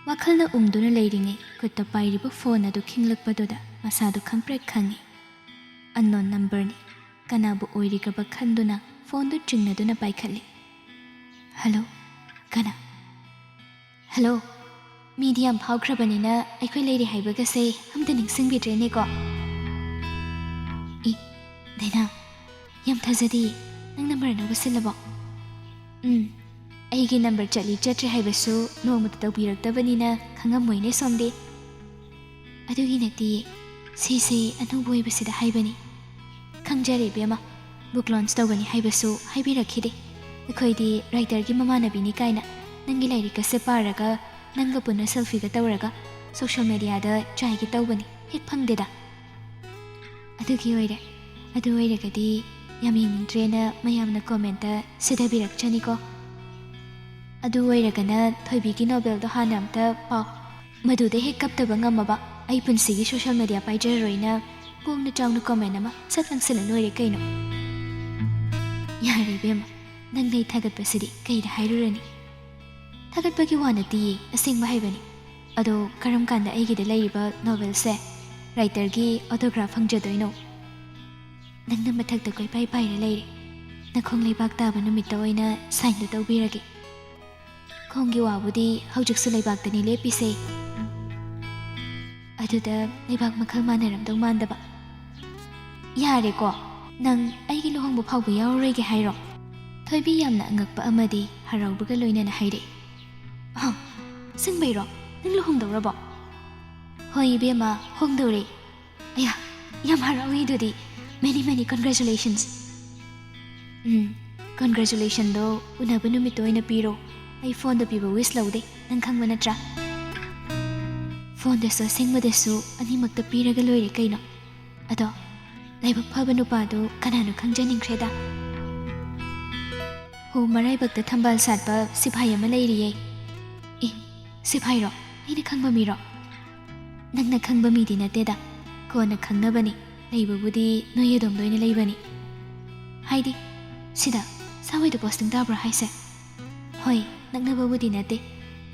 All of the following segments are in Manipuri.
ꯋꯥꯈꯜꯅ ꯎꯪꯗꯨꯅ ꯂꯩꯔꯤꯉꯩ ꯈꯨꯠꯇ ꯄꯥꯏꯔꯤꯕ ꯐꯣꯟ ꯑꯗꯨ ꯈꯤꯡꯂꯛꯄꯗꯨꯗ ꯃꯁꯥꯗꯨ ꯈꯪꯄ꯭ꯔꯦꯛ ꯈꯪꯉꯤ. ꯑꯟꯅꯣꯟ ꯅꯝꯕꯔꯅꯤ. ꯀꯅꯥꯕꯨ ꯑꯣꯏꯔꯤꯒꯕ ꯈꯟꯗꯨꯅ ꯐꯣꯟꯗꯨ ꯆꯤꯡꯅꯗꯨꯅ ꯄꯥꯏꯈꯠꯂꯤ. ꯍꯜꯂꯣ, ꯀꯅꯥ? ꯍꯜꯂꯣ, ꯃꯤꯗꯤ ꯌꯥꯝ ꯐꯥꯎꯈ꯭ꯔꯕꯅꯤꯅ ꯑꯩꯈꯣꯏ ꯂꯩꯔꯤ ꯍꯥꯏꯕꯒꯁꯦ ꯑꯝꯇ ꯅꯤꯡꯁꯤꯡꯕꯤꯗ꯭ꯔꯦꯅꯦꯀꯣ. ꯗꯥꯏꯅꯥ, ꯌꯥꯝ ꯊꯥꯖꯗꯤꯌꯦ. ꯅꯪ ꯅꯝꯕꯔ ꯑꯅꯧꯕ ꯁꯤꯜꯂꯕꯣ? ꯑꯩꯒꯤ ꯅꯝꯕꯔ ꯆꯠꯂꯤ ꯆꯠꯇ꯭ꯔꯦ ꯍꯥꯏꯕꯁꯨ ꯅꯣꯡꯃꯇ ꯇꯧꯕꯤꯔꯛꯇꯕꯅꯤꯅ ꯈꯪꯉꯝꯃꯣꯏꯅꯦ ꯁꯣꯝꯗꯤ. ꯑꯗꯨꯒꯤ ꯅꯠꯇꯤꯌꯦ, ꯁꯤꯁꯦ ꯑꯅꯧꯕ ꯑꯣꯏꯕꯁꯤꯗ ꯍꯥꯏꯕꯅꯤ. ꯈꯪꯖꯔꯦ ꯏꯕꯦꯝꯃ, ꯕꯨꯛ ꯂꯣꯟꯆ ꯇꯧꯒꯅꯤ ꯍꯥꯏꯕꯁꯨ ꯍꯥꯏꯕꯤꯔꯛꯈꯤꯗꯦ. ꯑꯩꯈꯣꯏꯗꯤ ꯔꯥꯏꯇꯔꯒꯤ ꯃꯃꯥꯟꯅꯕꯤꯅꯤ ꯀꯥꯏꯅ ꯅꯪꯒꯤ ꯂꯥꯏꯔꯤꯛꯀꯁꯦ ꯄꯥꯔꯒ ꯅꯪꯒ ꯄꯨꯟꯅ ꯁꯦꯜꯐꯤꯒ ꯇꯧꯔꯒ ꯁꯣꯁꯤꯌꯦꯜ ꯃꯦꯗꯤꯌꯥꯗ ꯆꯥꯏꯒꯦ ꯇꯧꯕꯅꯤ. ꯍꯦꯛ ꯐꯪꯗꯦꯗ. ꯑꯗꯨꯒꯤ ꯑꯣꯏꯔꯦ. ꯑꯗꯨ ꯑꯣꯏꯔꯒꯗꯤ ꯌꯥꯝ ꯌꯦꯡꯅꯤꯡꯗ꯭ꯔꯦꯅ ꯃꯌꯥꯝꯅ ꯀꯣꯃꯦꯟꯇ ꯁꯤꯙꯕꯤꯔꯛꯆꯅꯤꯀꯣ. ꯑꯗꯨ ꯑꯣꯏꯔꯒꯅ ꯊꯣꯏꯕꯤꯒꯤ ꯅꯣꯕꯦꯜꯗꯣ ꯍꯥꯟꯅ ꯑꯝꯇ ꯄꯥꯎ. ꯃꯗꯨꯗ ꯍꯦꯛ ꯀꯞꯇꯕ ꯉꯝꯃꯕ ꯑꯩ ꯄꯨꯟꯁꯤꯒꯤ ꯁꯣꯁꯤꯌꯦꯜ ꯃꯦꯗꯤꯌꯥ ꯄꯥꯏꯖꯔꯔꯣꯏꯅ ꯄꯣꯡꯅ ꯆꯥꯎꯅ ꯀꯣꯃꯦꯟ ꯑꯃ ꯁꯠ ꯂꯪꯁꯤꯜꯂ ꯂꯣꯏꯔꯦ ꯀꯩꯅꯣ. ꯌꯥꯔꯦ ꯏꯕꯦꯝꯃ, ꯅꯪꯅ ꯑꯩ ꯊꯥꯒꯠꯄꯁꯤꯗꯤ ꯀꯩꯗ ꯍꯥꯏꯔꯨꯔꯅꯤ. ꯊꯥꯒꯠꯄꯒꯤ ꯋꯥ ꯅꯠꯇꯤꯌꯦ, ꯑꯁꯦꯡꯕ ꯍꯥꯏꯕꯅꯤ. ꯑꯗꯣ ꯀꯔꯝ ꯀꯥꯟꯗ ꯑꯩꯒꯤꯗ ꯂꯩꯔꯤꯕ ꯅꯣꯕꯦꯜꯁꯦ ꯔꯥꯏꯇꯔꯒꯤ ꯑꯣꯇꯣꯒ꯭ꯔꯥꯐ ꯐꯪꯖꯗꯣꯏꯅꯣ? ꯅꯪꯅ ꯃꯊꯛꯇ ꯀꯣꯏꯄꯥꯏ ꯄꯥꯏꯔ ꯂꯩꯔꯦ. ꯅꯈꯣꯡ ꯂꯩꯕꯥꯛ ꯇꯥꯕ ꯅꯨꯃꯤꯠꯇ ꯑꯣꯏꯅ ꯁꯥꯏꯟꯗꯨ ꯇꯧꯕꯤꯔꯒꯦ. ꯈꯣꯡꯒꯤ ꯋꯥꯕꯨꯗꯤ ꯍꯧꯖꯤꯛꯁꯨ ꯂꯩꯕꯥꯛꯇꯅꯤ ꯂꯦꯞꯄꯤꯁꯦ. ꯑꯗꯨꯗ ꯂꯩꯕꯥꯛ ꯃꯈꯜ ꯃꯥꯟꯅꯔꯝꯗꯧ ꯃꯥꯟꯗꯕ. ꯌꯥꯔꯦꯀꯣ, ꯅꯪ ꯑꯩꯒꯤ ꯂꯨꯍꯣꯡꯕ ꯐꯥꯎꯕ ꯌꯥꯎꯔꯔꯣꯏꯒꯦ ꯍꯥꯏꯔꯣ? ꯊꯣꯏꯕꯤ ꯌꯥꯝꯅ ꯑꯉꯛꯄ ꯑꯃꯗꯤ ꯍꯔꯥꯎꯕꯒ ꯂꯣꯏꯅꯅ ꯍꯥꯏꯔꯛꯏ. ꯁꯤꯡꯕꯩꯔꯣ? ꯅꯪ ꯂꯨꯍꯣꯡꯗꯧꯔꯕꯣ? ꯍꯣꯏ ꯏꯕꯦꯝꯃ, ꯍꯣꯡꯗꯧꯔꯦ. ꯑꯌꯥ, ꯌꯥꯝ ꯍꯔꯥꯎꯏ ꯑꯗꯨꯗꯤ. ꯃꯦꯅꯤ ꯀꯟꯒ꯭ꯔꯦꯆꯨꯂꯦꯁꯟꯁ. ꯀꯟꯒ꯭ꯔꯦꯆꯨꯂꯦꯁꯟꯗꯣ ꯎꯅꯕ ꯅꯨꯃꯤꯠꯇ ꯑꯣꯏꯅ ꯄꯤꯔꯣ. ꯑꯩ ꯐꯣꯟꯗ ꯄꯤꯕ ꯋꯤꯁ ꯂꯧꯗꯦ, ꯅꯪ ꯈꯪꯕ ꯅꯠꯇ꯭ꯔꯥ? ꯐꯣꯟꯗꯁꯨ ꯑꯁꯦꯡꯕꯗꯁꯨ ꯑꯅꯤꯃꯛꯇ ꯄꯤꯔꯒ ꯂꯣꯏꯔꯦ ꯀꯩꯅꯣ. ꯑꯗꯣ ꯂꯥꯏꯕꯛ ꯐꯕ ꯅꯨꯄꯥꯗꯨ ꯀꯅꯥꯅꯣ ꯈꯪꯖꯅꯤꯡꯈ꯭ꯔꯦꯗ. ꯍꯣ, ꯃꯔꯥꯏꯕꯛꯇ ꯊꯝꯕꯥꯜ ꯁꯥꯠꯄ ꯁꯤꯐꯥꯏ ꯑꯃ ꯂꯩꯔꯤꯌꯦ. ꯁꯤꯐꯥꯏꯔꯣ? ꯑꯩꯅ ꯈꯪꯕ ꯃꯤꯔꯣ? ꯅꯪꯅ ꯈꯪꯕ ꯃꯤꯗꯤ ꯅꯠꯇꯦꯗ, ꯀꯣꯟꯅ ꯈꯪꯅꯕꯅꯤ. ꯂꯩꯕꯕꯨꯗꯤ ꯅꯣꯏ ꯑꯗꯣꯝꯗ ꯑꯣꯏꯅ ꯂꯩꯕꯅꯤ. ꯍꯥꯏꯗꯤ ꯁꯤꯗ ꯁꯥꯋꯥꯏꯗ ꯄꯣꯁꯇꯤꯡ ꯇꯥꯕ꯭ꯔꯣ ꯍꯥꯏꯁꯦ? ꯍꯣꯏ, ꯅꯛꯅꯕꯕꯨꯗꯤ ꯅꯠꯇꯦ.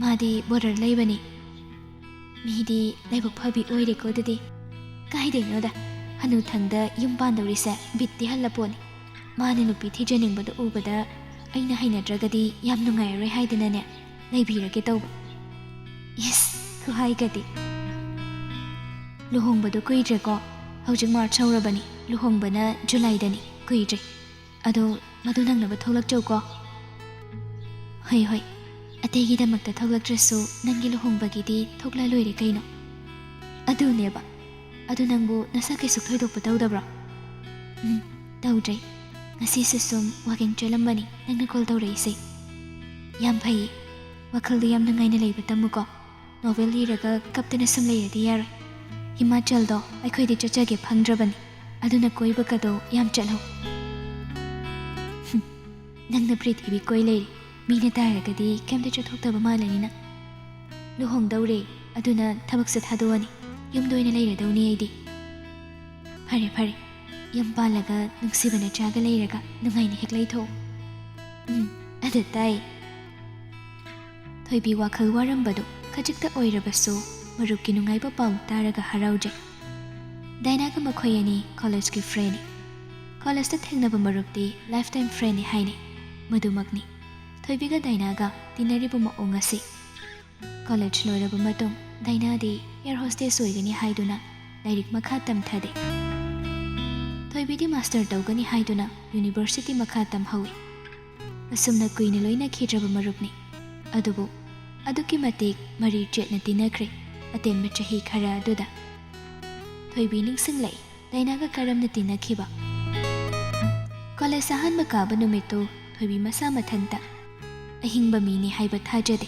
ꯃꯥꯗꯤ ꯕꯣꯔꯗꯔ ꯂꯩꯕꯅꯤ. ꯃꯤꯗꯤ ꯂꯥꯏꯕꯛ ꯐꯕꯤ ꯑꯣꯏꯔꯦꯀꯣ ꯑꯗꯨꯗꯤ. ꯀꯥꯏꯗꯩꯅꯣꯗ, ꯍꯅꯨꯊꯪꯗ ꯌꯨꯝ ꯄꯥꯟꯗꯧꯔꯤꯁꯦ ꯕꯤꯠꯇꯤ ꯍꯜꯂꯄꯣꯠꯅꯤ. ꯃꯥꯅ ꯅꯨꯄꯤ ꯊꯤꯖꯅꯤꯡꯕꯗ ꯎꯕꯗ ꯑꯩꯅ ꯍꯩꯅꯗ꯭ꯔꯒꯗꯤ ꯌꯥꯝ ꯅꯨꯡꯉꯥꯏꯔꯔꯣꯏ ꯍꯥꯏꯗꯅꯅꯦ ꯂꯩꯕꯤꯔꯒꯦ ꯇꯧꯕ. ꯏꯁ, ꯈꯨꯍꯥꯏꯒꯗꯤ. ꯂꯨꯍꯣꯡꯕꯗꯣ ꯀꯨꯏꯗ꯭ꯔꯦꯀꯣ. ꯍꯧꯖꯤꯛ ꯃꯥꯔꯆ ꯍꯧꯔꯕꯅꯤ, ꯂꯨꯍꯣꯡꯕꯅ ꯖꯨꯂꯥꯏꯗꯅꯤ. ꯀꯨꯏꯗ꯭ꯔꯦ. ꯑꯗꯣ ꯃꯗꯨ ꯅꯪꯅꯕ ꯊꯣꯛꯂꯛꯆꯧꯀꯣ. ꯍꯣꯏ, ꯑꯇꯩꯒꯤꯗꯃꯛꯇ ꯊꯣꯛꯂꯛꯇ꯭ꯔꯁꯨ ꯅꯪꯒꯤ ꯂꯨꯍꯣꯡꯕꯒꯤꯗꯤ ꯊꯣꯛꯂ ꯂꯣꯏꯔꯦ ꯀꯩꯅꯣ. ꯑꯗꯨꯅꯦꯕ. ꯑꯗꯨ ꯅꯪꯕꯨ ꯅꯁꯥ ꯀꯩꯁꯨ ꯊꯣꯏꯗꯣꯛꯄ ꯇꯧꯗꯕ꯭ꯔꯣ? ꯇꯧꯗ꯭ꯔꯦ. ꯉꯁꯤꯁꯨ ꯁꯨꯝ ꯋꯥꯀꯤꯡ ꯆꯠꯂꯝꯕꯅꯤ ꯅꯪꯅ ꯀꯣꯜ ꯇꯧꯔꯛꯏꯁꯦ. ꯌꯥꯝ ꯐꯩꯌꯦ. ꯋꯥꯈꯜꯗ ꯌꯥꯝ ꯅꯨꯡꯉꯥꯏꯅ ꯂꯩꯕ ꯇꯝꯃꯨꯀꯣ. ꯅꯣꯕꯦꯜ ꯏꯔꯒ ꯀꯞꯇꯅ ꯁꯨꯝ ꯂꯩꯔꯗꯤ ꯌꯥꯔꯣꯏ. ꯍꯤꯃꯥꯆꯜꯗꯣ ꯑꯩꯈꯣꯏꯗꯤ ꯆꯠꯆꯒꯦ ꯐꯪꯗ꯭ꯔꯕꯅꯤ. ꯑꯗꯨꯅ ꯀꯣꯏꯕꯒꯗꯣ ꯌꯥꯝ ꯆꯠꯍꯧ. ꯅꯪꯅ ꯄ꯭ꯔꯤꯊꯤꯕꯤ ꯀꯣꯏ ꯂꯩꯔꯦ. ꯃꯤꯅ ꯇꯥꯔꯒꯗꯤ ꯀꯩꯝꯇ ꯆꯠꯊꯣꯛꯇꯕ ꯃꯥꯜꯂꯅꯤꯅ. ꯂꯨꯍꯣꯡꯗꯧꯔꯦ, ꯑꯗꯨꯅ ꯊꯕꯛꯁꯨ ꯊꯥꯗꯣꯛꯑꯅꯤ. ꯌꯨꯝꯗ ꯑꯣꯏꯅ ꯂꯩꯔꯗꯧꯅꯤ ꯑꯩꯗꯤ. ꯐꯔꯦ. ꯌꯨꯝ ꯄꯥꯜꯂꯒ ꯅꯨꯡꯁꯤꯕ ꯅꯆꯥꯒ ꯂꯩꯔꯒ ꯅꯨꯡꯉꯥꯏꯅ ꯍꯦꯛ ꯂꯩꯊꯣꯛꯎ. ꯑꯗꯨ ꯇꯥꯏ. ꯊꯣꯏꯕꯤ ꯋꯥꯈꯜ ꯋꯥꯔꯝꯕꯗꯨ ꯈꯖꯤꯛꯇ ꯑꯣꯏꯔꯕꯁꯨ ꯃꯔꯨꯞꯀꯤ ꯅꯨꯡꯉꯥꯏꯕ ꯄꯥꯎ ꯇꯥꯔꯒ ꯍꯔꯥꯎꯖꯩ. ꯗꯥꯏꯅꯥꯒ ꯃꯈꯣꯏ ꯑꯅꯤ ꯀꯣꯂꯦꯖꯀꯤ ꯐ꯭ꯔꯦꯟꯅꯤ. ꯀꯣꯂꯦꯖꯇ ꯊꯦꯡꯅꯕ ꯃꯔꯨꯞꯇꯤ ꯂꯥꯏꯐꯇꯥꯏꯝ ꯐ꯭ꯔꯦꯟꯅꯤ ꯍꯥꯏꯅꯩ. ꯃꯗꯨꯃꯛꯅꯤ ꯊꯣꯏꯕꯤꯒ ꯗꯥꯏꯅꯥꯒ ꯇꯤꯟꯅꯔꯤꯕ ꯃꯑꯣꯡ ꯑꯁꯤ. ꯀꯣꯂꯦꯖ ꯂꯣꯏꯔꯕ ꯃꯇꯨꯡ ꯗꯥꯏꯅꯥꯗꯤ ꯑꯦꯌꯔ ꯍꯣꯁꯇꯦꯁ ꯑꯣꯏꯒꯅꯤ ꯍꯥꯏꯗꯨꯅ ꯂꯥꯏꯔꯤꯛ ꯃꯈꯥ ꯇꯝꯊꯗꯦ. ꯊꯣꯏꯕꯤꯗꯤ ꯃꯥꯁꯇꯔ ꯇꯧꯒꯅꯤ ꯍꯥꯏꯗꯨꯅ ꯌꯨꯅꯤꯚꯔꯁꯤꯇꯤ ꯃꯈꯥ ꯇꯝꯍꯧꯏ. ꯑꯁꯨꯝꯅ ꯀꯨꯏꯅ ꯂꯣꯏꯅꯈꯤꯗ꯭ꯔꯕ ꯃꯔꯨꯞꯅꯤ. ꯑꯗꯨꯕꯨ ꯑꯗꯨꯛꯀꯤ ꯃꯇꯤꯛ ꯃꯔꯤ ꯆꯦꯠꯅ ꯇꯤꯟꯅꯈ꯭ꯔꯦ ꯑꯇꯦꯟꯕ ꯆꯍꯤ ꯈꯔ ꯑꯗꯨꯗ. ꯊꯣꯏꯕꯤ ꯅꯤꯡꯁꯤꯡꯂꯛꯏ ꯗꯥꯏꯅꯥꯒ ꯀꯔꯝꯅ ꯇꯤꯟꯅꯈꯤꯕ. ꯀꯣꯂꯦꯖ ꯑꯍꯥꯟꯕ ꯀꯥꯕ ꯅꯨꯃꯤꯠꯇꯨ ꯊꯣꯏꯕꯤ ꯃꯁꯥ ꯃꯊꯟꯇ ꯑꯍꯤꯡꯕ ꯃꯤꯅꯤ ꯍꯥꯏꯕ ꯊꯥꯖꯗꯦ.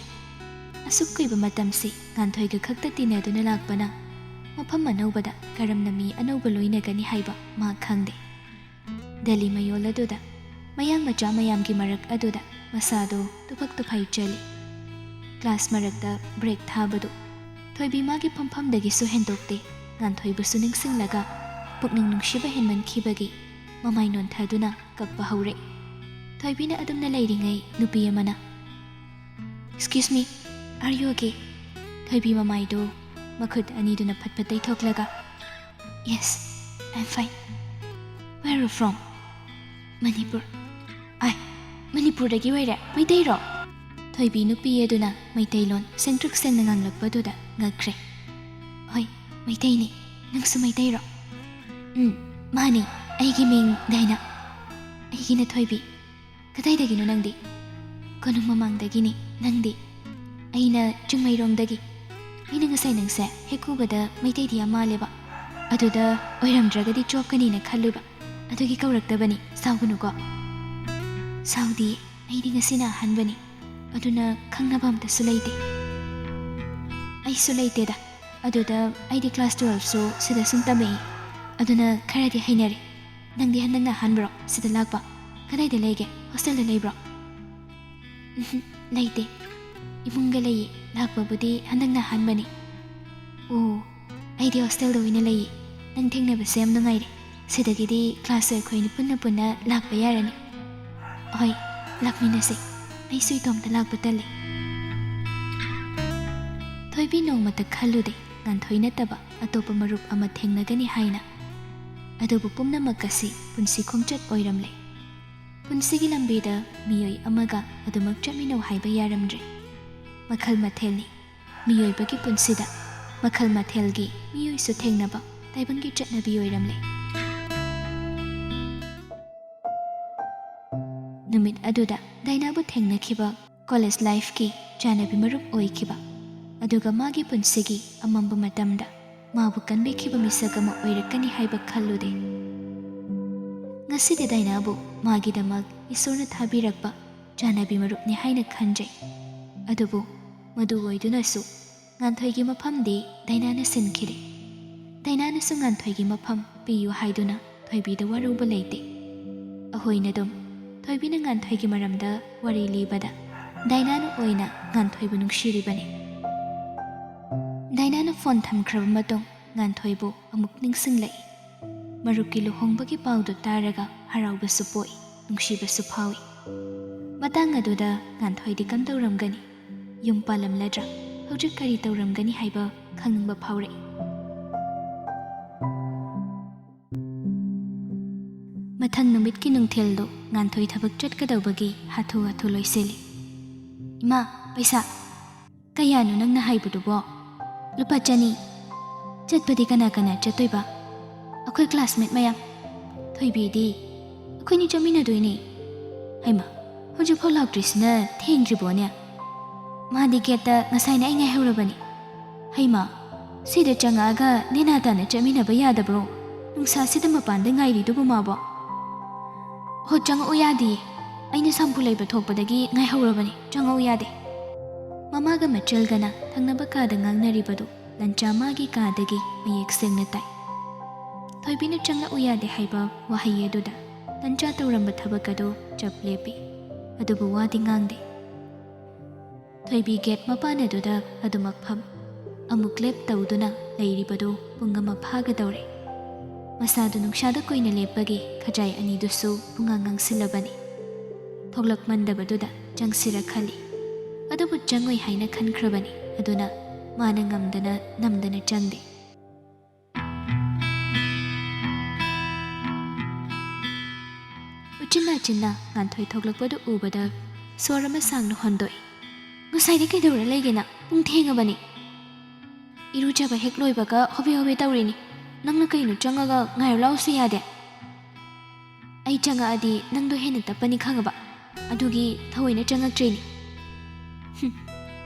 ꯑꯁꯨꯛ ꯀꯨꯏꯕ ꯃꯇꯝꯁꯤ ꯉꯥꯟꯊꯣꯏꯒ ꯈꯛꯇ ꯇꯤꯟꯅꯗꯨꯅ ꯂꯥꯛꯄꯅ ꯃꯐꯝ ꯑꯅꯧꯕꯗ ꯀꯔꯝꯅ ꯃꯤ ꯑꯅꯧꯕ ꯂꯣꯏꯅꯒꯅꯤ ꯍꯥꯏꯕ ꯃꯥ ꯈꯪꯗꯦ. ꯗꯦꯜꯂꯤ ꯃꯌꯣꯜ ꯑꯗꯨꯗ ꯃꯌꯥꯡ ꯃꯆꯥ ꯃꯌꯥꯝꯒꯤ ꯃꯔꯛ ꯑꯗꯨꯗ ꯃꯁꯥꯗꯨ ꯇꯨꯐꯛ ꯇꯨꯐꯥꯏ ꯆꯜꯂꯤ. ꯀ꯭ꯂꯥꯁ ꯃꯔꯛꯇ ꯕ꯭ꯔꯦꯛ ꯊꯥꯕꯗꯨ ꯊꯣꯏꯕꯤ ꯃꯥꯒꯤ ꯐꯝꯐꯝꯗꯒꯤꯁꯨ ꯍꯦꯟꯗꯣꯛꯇꯦ. ꯉꯥꯟꯊꯣꯏꯕꯨꯁꯨ ꯅꯤꯡꯁꯤꯡꯂꯒ ꯄꯨꯛꯅꯤꯡ ꯅꯨꯡꯁꯤꯕ ꯍꯦꯟꯃꯟꯈꯤꯕꯒꯤ ꯃꯃꯥꯏ ꯅꯣꯟꯊꯗꯨꯅ ꯀꯞꯄ ꯍꯧꯔꯛꯏ. ꯊꯣꯏꯕꯤꯅ ꯑꯗꯨꯝꯅ ꯂꯩꯔꯤꯉꯩ ꯅꯨꯄꯤ ꯑꯃꯅ "excuse me, are you okay?" ꯊꯣꯏꯕꯤ ꯃꯃꯥꯏꯗꯣ ꯃꯈꯨꯠ ꯑꯅꯤꯗꯨꯅ ꯐꯠ ꯐꯠ ꯇꯩꯊꯣꯛꯂꯒ yes I am fine where you from Manipur I ꯃꯅꯤꯄꯨꯔꯗꯒꯤ ꯑꯣꯏꯔꯦ ꯃꯩꯇꯩꯔꯣ ꯊꯣꯏꯕꯤ ꯅꯨꯄꯤ ꯑꯗꯨꯅ ꯃꯩꯇꯩꯂꯣꯟ ꯁꯦꯡꯇ꯭ꯔꯤꯛ ꯁꯦꯡꯅ ꯉꯥꯡꯂꯛꯄꯗꯨꯗ ꯉꯛꯈ꯭ꯔꯦ ꯍꯣꯏ ꯃꯩꯇꯩꯅꯤ ꯅꯪꯁꯨ ꯃꯩꯇꯩꯔꯣ ꯃꯥꯅꯤ ꯑꯩꯒꯤ ꯃꯤꯡ ꯗꯥꯏꯅꯥ ꯑꯩꯒꯤꯅ ꯊꯣꯏꯕꯤ ꯀꯗꯥꯏꯗꯒꯤꯅꯣ ꯅꯪꯗꯤ ꯀꯣꯅꯨꯡ ꯃꯃꯥꯡꯗꯒꯤꯅꯤ ꯅꯪꯗꯤ ꯑꯩꯅ ꯆꯤꯡꯃꯩꯔꯣꯡꯗꯒꯤ ꯑꯩꯅ ꯉꯁꯥꯏ ꯅꯪꯁꯦ ꯍꯦꯛ ꯎꯕꯗ ꯃꯩꯇꯩꯗꯤ ꯌꯥꯝ ꯃꯥꯜꯂꯦꯕ ꯑꯗꯨꯗ ꯑꯣꯏꯔꯝꯗ꯭ꯔꯒꯗꯤ ꯆꯣꯞꯀꯅꯤꯅ ꯈꯜꯂꯨꯕ ꯑꯗꯨꯒꯤ ꯀꯧꯔꯛꯇꯕꯅꯤ ꯁꯥꯎꯒꯅꯨꯀꯣ ꯁꯥꯎꯗꯤ ꯑꯩꯗꯤ ꯉꯁꯤꯅ ꯑꯍꯥꯟꯕꯅꯤ ꯑꯗꯨꯅ ꯈꯪꯅꯕ ꯑꯝꯇꯁꯨ ꯂꯩꯇꯦ ꯑꯩꯁꯨ ꯂꯩꯇꯦꯗ ꯑꯗꯨꯗ ꯑꯩꯗꯤ ꯀ꯭ꯂꯥꯁ 12ꯁꯨ ꯁꯤꯗ ꯁꯨꯝ ꯇꯝꯃꯛꯏ ꯑꯗꯨꯅ ꯈꯔꯗꯤ ꯍꯩꯅꯔꯦ ꯅꯪꯗꯤ ꯍꯟꯗꯛꯅ ꯑꯍꯥꯟꯕ꯭ꯔꯣ ꯁꯤꯗ ꯂꯥꯛꯄ ꯀꯗꯥꯏꯗ ꯂꯩꯒꯦ ꯍꯣꯁꯇꯦꯜꯗ ꯂꯩꯕ꯭ꯔꯣ ꯂꯩꯇꯦ ꯏꯃꯨꯡꯒ ꯂꯩꯌꯦ ꯂꯥꯛꯄꯕꯨꯗꯤ ꯍꯟꯗꯛꯅ ꯑꯍꯥꯟꯕꯅꯤ ꯑꯣ ꯑꯩꯗꯤ ꯍꯣꯁꯇꯦꯜꯗ ꯑꯣꯏꯅ ꯂꯩꯌꯦ ꯅꯪ ꯊꯦꯡꯅꯕꯁꯦ ꯌꯥꯝ ꯅꯨꯡꯉꯥꯏꯔꯦ ꯁꯤꯗꯒꯤꯗꯤ ꯀ꯭ꯂꯥꯁꯁꯨ ꯑꯩꯈꯣꯏꯅꯤ ꯄꯨꯟꯅ ꯂꯥꯛꯄ ꯌꯥꯔꯅꯤ ꯍꯣꯏ ꯂꯥꯛꯃꯤꯟꯅꯁꯤ ꯑꯩꯁꯨ ꯏꯇꯣꯝꯇ ꯂꯥꯛꯄ ꯇꯜꯂꯤ ꯊꯣꯏꯕꯤ ꯅꯣꯡꯃꯇ ꯈꯜꯂꯨꯗꯦ ꯉꯥꯟꯊꯣꯏ ꯅꯠꯇꯕ ꯑꯇꯣꯞꯄ ꯃꯔꯨꯞ ꯑꯃ ꯊꯦꯡꯅꯒꯅꯤ ꯍꯥꯏꯅ ꯑꯗꯨꯕꯨ ꯄꯨꯝꯅꯃꯛ ꯑꯁꯤ ꯄꯨꯟꯁꯤ ꯈꯣꯡꯆꯠ ꯑꯣꯏꯔꯝꯂꯦ ꯄꯨꯟꯁꯤꯒꯤ ꯂꯝꯕꯤꯗ ꯃꯤꯑꯣꯏ ꯑꯃꯒ ꯑꯗꯨꯃꯛ ꯆꯠꯃꯤꯟꯅꯧ ꯍꯥꯏꯕ ꯌꯥꯔꯝꯗ꯭ꯔꯦ ꯃꯈꯜ ꯃꯊꯦꯜꯅꯤ ꯃꯤꯑꯣꯏꯕꯒꯤ ꯄꯨꯟꯁꯤꯗ ꯃꯈꯜ ꯃꯊꯦꯜꯒꯤ ꯃꯤꯑꯣꯏꯁꯨ ꯊꯦꯡꯅꯕ ꯇꯥꯏꯕꯪꯒꯤ ꯆꯠꯅꯕꯤ ꯑꯣꯏꯔꯝꯂꯦ ꯅꯨꯃꯤꯠ ꯑꯗꯨꯗ ꯗꯥꯏꯅꯥꯕꯨ ꯊꯦꯡꯅꯈꯤꯕ ꯀꯣꯂꯦꯖ ꯂꯥꯏꯐꯀꯤ ꯆꯥꯅꯕꯤ ꯃꯔꯨꯞ ꯑꯣꯏꯈꯤꯕ ꯑꯗꯨꯒ ꯃꯥꯒꯤ ꯄꯨꯟꯁꯤꯒꯤ ꯑꯃꯝꯕ ꯃꯇꯝꯗ ꯃꯥꯕꯨ ꯀꯟꯕꯤꯈꯤꯕ ꯃꯤꯁꯛ ꯑꯃ ꯑꯣꯏꯔꯛꯀꯅꯤ ꯍꯥꯏꯕ ꯈꯜꯂꯨꯗꯦ ꯉꯁꯤꯗꯤ ꯗꯥꯏꯅꯥꯕꯨ ꯃꯥꯒꯤꯗꯃꯛ ꯏꯁꯣꯔꯅ ꯊꯥꯕꯤꯔꯛꯄ ꯆꯥꯅꯕꯤ ꯃꯔꯨꯞꯅꯤ ꯍꯥꯏꯅ ꯈꯟꯖꯩ ꯑꯗꯨꯕꯨ ꯃꯗꯨ ꯑꯣꯏꯗꯨꯅꯁꯨ ꯉꯥꯟꯊꯣꯏꯒꯤ ꯃꯐꯝꯗꯤ ꯗꯥꯏꯅꯥꯅ ꯁꯤꯟꯈꯤꯗꯦ ꯗꯥꯏꯅꯥꯅꯁꯨ ꯉꯥꯟꯊꯣꯏꯒꯤ ꯃꯐꯝ ꯄꯤꯌꯨ ꯍꯥꯏꯗꯨꯅ ꯊꯣꯏꯕꯤꯗ ꯋꯥꯔꯧꯕ ꯂꯩꯇꯦ ꯑꯍꯣꯏꯅꯗꯨꯝ ꯊꯣꯏꯕꯤꯅ ꯉꯥꯟꯊꯣꯏꯒꯤ ꯃꯔꯝꯗ ꯋꯥꯔꯤ ꯂꯤꯕꯗ ꯗꯥꯏꯅꯥꯅ ꯑꯣꯏꯅ ꯉꯥꯟꯊꯣꯏꯕꯨ ꯅꯨꯡꯁꯤꯔꯤꯕꯅꯤ ꯗꯥꯏꯅꯥꯅ ꯐꯣꯟ ꯊꯝꯈ꯭ꯔꯕ ꯃꯇꯨꯡ ꯉꯥꯟꯊꯣꯏꯕꯨ ꯑꯃꯨꯛ ꯅꯤꯡꯁꯤꯡꯂꯛꯏ ꯃꯔꯨꯞꯀꯤ ꯂꯨꯍꯣꯡꯕꯒꯤ ꯄꯥꯎꯗꯨ ꯇꯥꯔꯒ ꯍꯔꯥꯎꯕꯁꯨ ꯄꯣꯛꯏ ꯅꯨꯡꯁꯤꯕꯁꯨ ꯐꯥꯎꯏ ꯃꯇꯥꯡ ꯑꯗꯨꯗ ꯉꯥꯟꯊꯣꯏꯗꯤ ꯀꯝꯗꯧꯔꯝꯒꯅꯤ ꯌꯨꯝ ꯄꯥꯜꯂꯝꯂꯗ꯭ꯔꯥ ꯍꯧꯖꯤꯛ ꯀꯔꯤ ꯇꯧꯔꯝꯒꯅꯤ ꯍꯥꯏꯕ ꯈꯪꯅꯤꯡꯕ ꯐꯥꯎꯔꯛꯏ ꯃꯊꯪ ꯅꯨꯃꯤꯠꯀꯤ ꯅꯨꯡꯊꯤꯜꯗꯨ ꯉꯥꯟꯊꯣꯏ ꯊꯕꯛ ꯆꯠꯀꯗꯧꯕꯒꯤ ꯍꯥꯊꯨ ꯍꯥꯊꯨ ꯂꯣꯏꯁꯤꯜꯂꯤ ꯏꯃꯥ ꯄꯩꯁꯥ ꯀꯌꯥꯅꯣ ꯅꯪꯅ ꯍꯥꯏꯕꯗꯨꯕꯣ ꯂꯨꯄꯥ 200 ꯆꯠꯄꯗꯤ ꯀꯅꯥ ꯀꯅꯥ ꯆꯠꯇꯣꯏꯕ ꯑꯩꯈꯣꯏ ꯀ꯭ꯂꯥꯁꯃꯦꯠ ꯃꯌꯥꯝ ꯊꯣꯏꯕꯤꯗꯤ ꯑꯩꯈꯣꯏꯅꯤ ꯆꯠꯃꯤꯟꯅꯗꯣꯏꯅꯤ ꯍꯩꯃꯥ ꯍꯧꯖꯤꯛꯐꯥꯎ ꯂꯥꯛꯇ꯭ꯔꯤꯁꯤꯅ ꯊꯦꯡꯗ꯭ꯔꯤꯕꯣꯅꯦ ꯃꯥꯗꯤ ꯒꯦꯠꯇ ꯉꯁꯥꯏꯅ ꯑꯩ ꯉꯥꯏꯍꯧꯔꯕꯅꯤ ꯍꯩꯃꯥ ꯁꯤꯗ ꯆꯪꯉꯛꯑꯒ ꯅꯦꯅꯥ ꯇꯥꯅ ꯆꯠꯃꯤꯟꯅꯕ ꯌꯥꯗꯕ꯭ꯔꯣ ꯅꯨꯡꯁꯥꯁꯤꯗ ꯃꯄꯥꯟꯗ ꯉꯥꯏꯔꯤꯗꯨꯕꯨ ꯃꯥꯕꯣ ꯍꯣ ꯆꯪꯉꯛꯎ ꯌꯥꯗꯤꯌꯦ ꯑꯩꯅ ꯁꯝꯄꯨ ꯂꯩꯕ ꯊꯣꯛꯄꯗꯒꯤ ꯉꯥꯏꯍꯧꯔꯕꯅꯤ ꯆꯪꯉꯛꯎ ꯌꯥꯗꯦ ꯃꯃꯥꯒ ꯃꯆꯜꯒꯅ ꯊꯪꯅꯕ ꯀꯥꯗ ꯉꯥꯡꯅꯔꯤꯕꯗꯨ ꯂꯟꯆꯥ ꯃꯥꯒꯤ ꯀꯥꯗꯒꯤ ꯃꯌꯦꯛ ꯁꯦꯡꯅ ꯇꯥꯏ ꯊꯣꯏꯕꯤꯅ ꯆꯪꯂꯛꯎ ꯌꯥꯗꯦ ꯍꯥꯏꯕ ꯋꯥꯍꯩ ꯑꯗꯨꯗ ꯂꯟꯆꯥ ꯇꯧꯔꯝꯕ ꯊꯕꯛ ꯑꯗꯨ ꯆꯞ ꯂꯦꯞꯄꯤ ꯑꯗꯨꯕꯨ ꯋꯥꯗꯤ ꯉꯥꯡꯗꯦ ꯊꯣꯏꯕꯤ ꯒꯦꯠ ꯃꯄꯥꯟ ꯑꯗꯨꯗ ꯑꯗꯨꯃꯛ ꯐꯝ ꯑꯃꯨꯛ ꯂꯦꯞ ꯇꯧꯗꯨꯅ ꯂꯩꯔꯤꯕꯗꯨ ꯄꯨꯡ ꯑꯃ ꯐꯥꯒꯗꯧꯔꯦ ꯃꯁꯥꯗꯨ ꯅꯨꯡꯁꯥꯗ ꯀꯨꯏꯅ ꯂꯦꯞꯄꯒꯤ ꯈꯖꯥꯏ ꯑꯅꯤꯗꯨꯁꯨ ꯄꯨꯡꯉꯥꯡ ꯉꯥꯡꯁꯤꯜꯂꯕꯅꯤ ꯊꯣꯛꯂꯛꯃꯟꯗꯕꯗꯨꯗ ꯆꯪꯁꯤꯔ ꯈꯜꯂꯤ ꯑꯗꯨꯕꯨ ꯆꯪꯉꯣꯏ ꯍꯥꯏꯅ ꯈꯟꯈ꯭ꯔꯕꯅꯤ ꯑꯗꯨꯅ ꯃꯥꯅ ꯉꯝꯗꯅ ꯅꯝꯗꯅ ꯆꯪꯗꯦ ꯎꯆꯤꯟꯅꯥꯆꯤꯟꯅ ꯉꯥꯟꯊꯣꯏ ꯊꯣꯛꯂꯛꯄꯗꯨ ꯎꯕꯗ ꯁꯣꯔ ꯑꯃ ꯁꯥꯡꯅ ꯍꯣꯟꯗꯣꯛꯏ ꯉꯁꯥꯏꯗꯤ ꯀꯩꯗꯧꯔ ꯂꯩꯒꯦꯅ ꯄꯨꯡ ꯊꯦꯡꯉꯕꯅꯤ 이루자바 헥로이바가 허베허베 따우리니 낭나 그이누 짱아가 ngayor라우스 야데 아이 짱아아디 낭도 헤는 따빠니 캉아바 아두기 더위나 짱악트레니